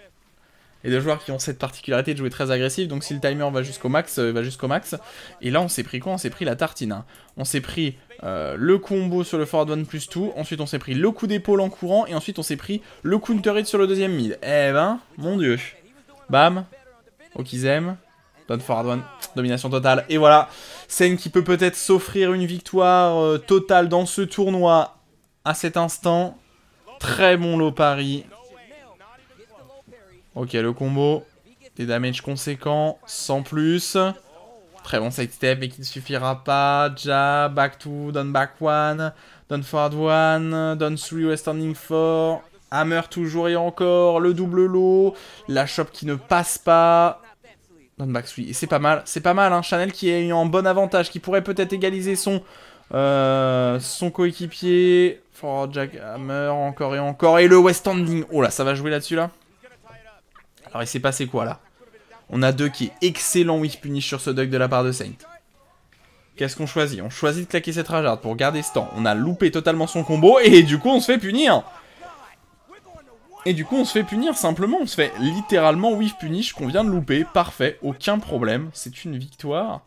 Et deux joueurs qui ont cette particularité de jouer très agressif. Donc si le timer va jusqu'au max, va jusqu'au max. Et là, on s'est pris quoi? On s'est pris la tartine. Hein. On s'est pris le combo sur le forward one plus 2. Ensuite, on s'est pris le coup d'épaule en courant. Et ensuite, on s'est pris le counter hit sur le deuxième mid. Eh ben, mon dieu. Bam. Okizem. Done forward one. Domination totale. Et voilà. Sen qui peut peut-être s'offrir une victoire totale dans ce tournoi à cet instant. Très bon low pari. Ok, le combo. Des damages conséquents. Sans plus. Très bon sidestep, mais qui ne suffira pas. Jab, back 2, down back 1. Down forward 1. Down 3, west standing 4. Hammer toujours et encore. Le double low. La chop qui ne passe pas. Down back 3. Et c'est pas mal. C'est pas mal, hein. Chanel qui est en bon avantage. Qui pourrait peut-être égaliser son coéquipier. Forward jack, hammer, encore et encore. Et le west standing. Oh là, ça va jouer là-dessus, là. Alors il s'est passé quoi là? On a Duck qui est excellent whiff punish sur ce Duck de la part de Saint. Qu'est-ce qu'on choisit? On choisit de claquer cette Rage Art pour garder ce temps. On a loupé totalement son combo et du coup on se fait punir. Et du coup on se fait punir simplement. On se fait littéralement whiff punish qu'on vient de louper. Parfait, aucun problème. C'est une victoire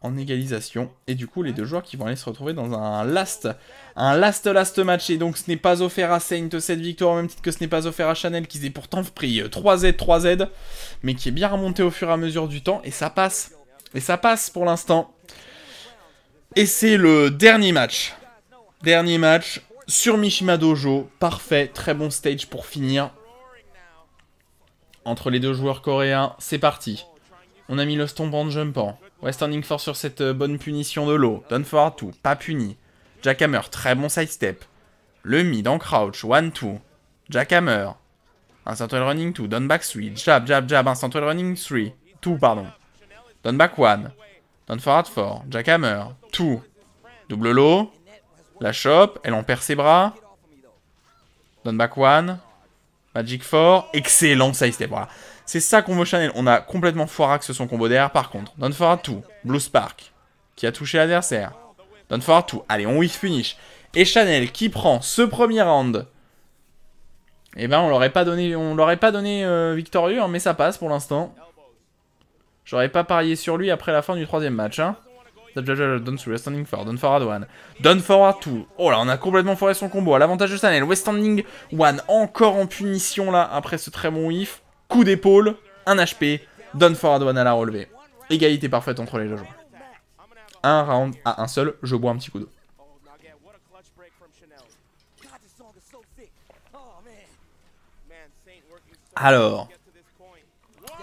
en égalisation. Et du coup les deux joueurs qui vont aller se retrouver dans un last match. Et donc ce n'est pas offert à Saint cette victoire, au même titre que ce n'est pas offert à Chanel qui s'est pourtant pris 3Z, mais qui est bien remonté au fur et à mesure du temps. Et ça passe. Et ça passe pour l'instant. Et c'est le dernier match. Dernier match sur Mishima Dojo. Parfait, très bon stage pour finir. Entre les deux joueurs coréens, c'est parti. On a mis le stomp en jumpant. West standing force sur cette bonne punition de low. Done forward 2, pas puni. Jackhammer, très bon sidestep. Le mid en crouch, 1-2. Jackhammer. Un central running 2, down back 3. Jab, jab, jab, un central running 3. 2, pardon. Down back 1. Down forward 4. Jackhammer. 2. Double low. La chope, elle en perd ses bras. Down back 1. Magic 4. Excellent sidestep, voilà. C'est ça qu'on veut Chanel. On a complètement foirax son combo derrière par contre. Down forward 2. Blue Spark. Qui a touché l'adversaire. Down forward 2. Allez, on whiff finish. Et Chanel qui prend ce premier round. Eh ben, on l'aurait pas donné victorieux, hein, mais ça passe pour l'instant. J'aurais pas parié sur lui après la fin du troisième match. Hein. Down 3, standing 4, down forward 1. Down forward 2. Oh là, on a complètement foiré son combo. À l'avantage de Chanel. West standing 1. Encore en punition là, après ce très bon whiff. Coup d'épaule, 1 HP. Down forward 1 à la relevée. Égalité parfaite entre les deux joueurs. Un round à un seul, je bois un petit coup d'eau. Alors,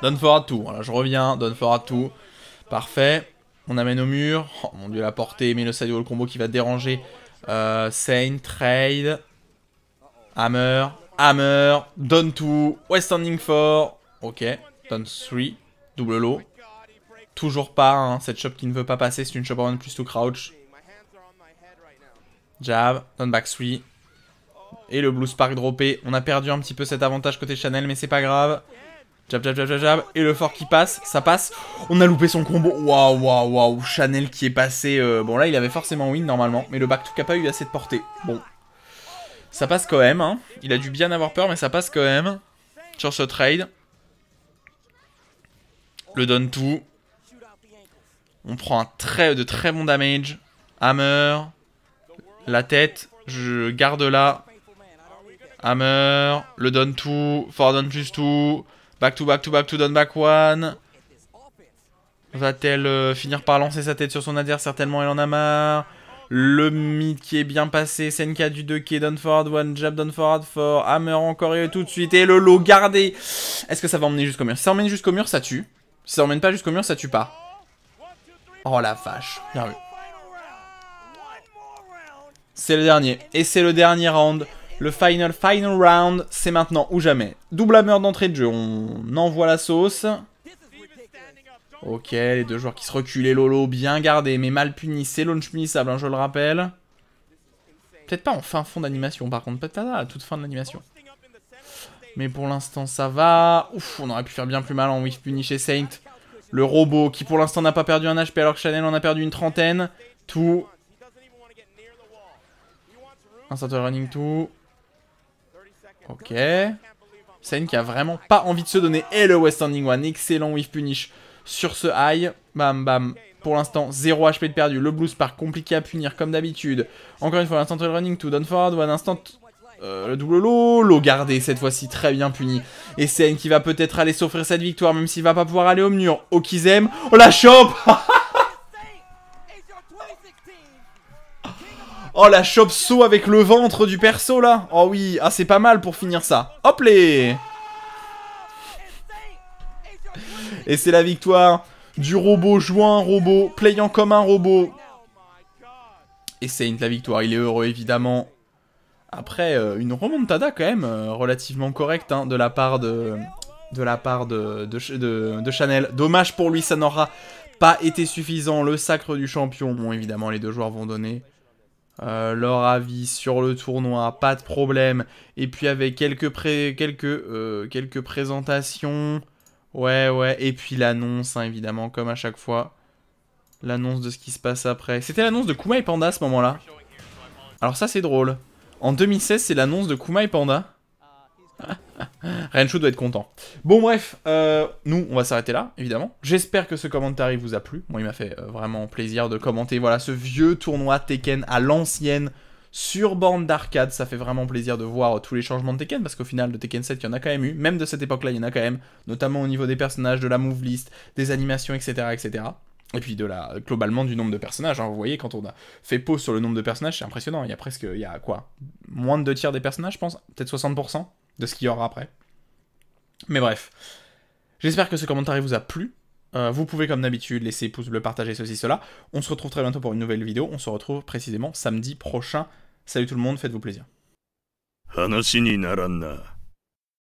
down forward 2, voilà, je reviens, down forward 2, parfait, on amène au mur, oh mon dieu la portée, mais le sidewall combo qui va déranger, Saint, trade, hammer, down 2, west standing 4, ok, down 3, double low, toujours pas, hein, cette chop qui ne veut pas passer, c'est une chop en plus to crouch, jab, down back 3, et le Blue Spark droppé. On a perdu un petit peu cet avantage côté Chanel, mais c'est pas grave. Jab, jab, jab, jab, jab. Et le fort qui passe, ça passe. On a loupé son combo. Waouh, waouh, waouh. Chanel qui est passé... Bon, là, il avait forcément win normalement. Mais le back to n'a pas eu assez de portée. Bon. Ça passe quand même. Hein. Il a dû bien avoir peur, mais ça passe quand même. Sur ce trade. Le down 2. On prend de très bon damage. Hammer. La tête. Je garde là. Hammer, le down 2, forward down plus 2, back to down back 1. Va-t-elle finir par lancer sa tête sur son adversaire tellement elle en a marre? Le mid qui est bien passé, Senka du 2 qui est down forward 1, jab down forward 4, hammer encore et tout de suite, et le low gardé. Est-ce que ça va emmener jusqu'au mur? Si ça emmène jusqu'au mur, ça tue. Si ça emmène pas jusqu'au mur, ça tue pas. Oh la vache, bien vu. C'est le dernier, et c'est le dernier round. Le final round, c'est maintenant ou jamais. Double hammer d'entrée de jeu, on envoie la sauce. Ok, les deux joueurs qui se reculent, et Lolo bien gardé, mais mal puni. C'est launch punissable, hein, je le rappelle. Peut-être pas en fin fond d'animation, par contre. Peut-être pas à toute fin de l'animation. Mais pour l'instant, ça va. Ouf, on aurait pu faire bien plus mal en whiff puni chez Saint. Le robot qui pour l'instant n'a pas perdu un HP alors que Chanel en a perdu une trentaine. Tout. Un Saint running tout. Ok. Saint qui a vraiment pas envie de se donner. Et le West Standing One. Excellent whiff punish sur ce high. Bam bam. Pour l'instant, 0 HP de perdu. Le Blue Spark compliqué à punir comme d'habitude. Encore une fois, l'instant running to down forward ou un instant. Le double low gardé cette fois-ci, très bien puni. Et Sen qui va peut-être aller s'offrir cette victoire, même s'il va pas pouvoir aller au mur. Okizem, oh la chope. Oh la chope saut avec le ventre du perso là. Oh oui, ah c'est pas mal pour finir ça. Hop les. Et c'est la victoire du robot jouant un robot, playant comme un robot. Et Saint la victoire, il est heureux évidemment. Après, une remontada quand même relativement correcte hein, de la part de Chanel. Dommage pour lui, ça n'aura pas été suffisant. Le sacre du champion. Bon, évidemment, les deux joueurs vont donner leur avis sur le tournoi, pas de problème. Et puis avec quelques présentations. Ouais. Et puis l'annonce, hein, évidemment, comme à chaque fois. L'annonce de ce qui se passe après. C'était l'annonce de Kuma et Panda à ce moment-là. Alors ça, c'est drôle. En 2016, c'est l'annonce de Kuma et Panda. Renshu doit être content. Bon bref, nous on va s'arrêter là, évidemment. J'espère que ce commentaire vous a plu. Moi il m'a fait vraiment plaisir de commenter voilà, ce vieux tournoi Tekken à l'ancienne sur borne d'arcade. Ça fait vraiment plaisir de voir tous les changements de Tekken, parce qu'au final de Tekken 7 il y en a quand même eu. Même de cette époque là il y en a quand même, notamment au niveau des personnages, de la move list, des animations, etc. Et puis globalement du nombre de personnages, hein. Vous voyez, quand on a fait pause sur le nombre de personnages, c'est impressionnant. Il y a quoi, moins de 2 tiers des personnages, je pense. Peut-être 60% de ce qu'il y aura après. Mais bref. J'espère que ce commentaire vous a plu. Vous pouvez, comme d'habitude, laisser pouce bleu, partager ceci, cela. On se retrouve très bientôt pour une nouvelle vidéo. On se retrouve précisément samedi prochain. Salut tout le monde, faites-vous plaisir.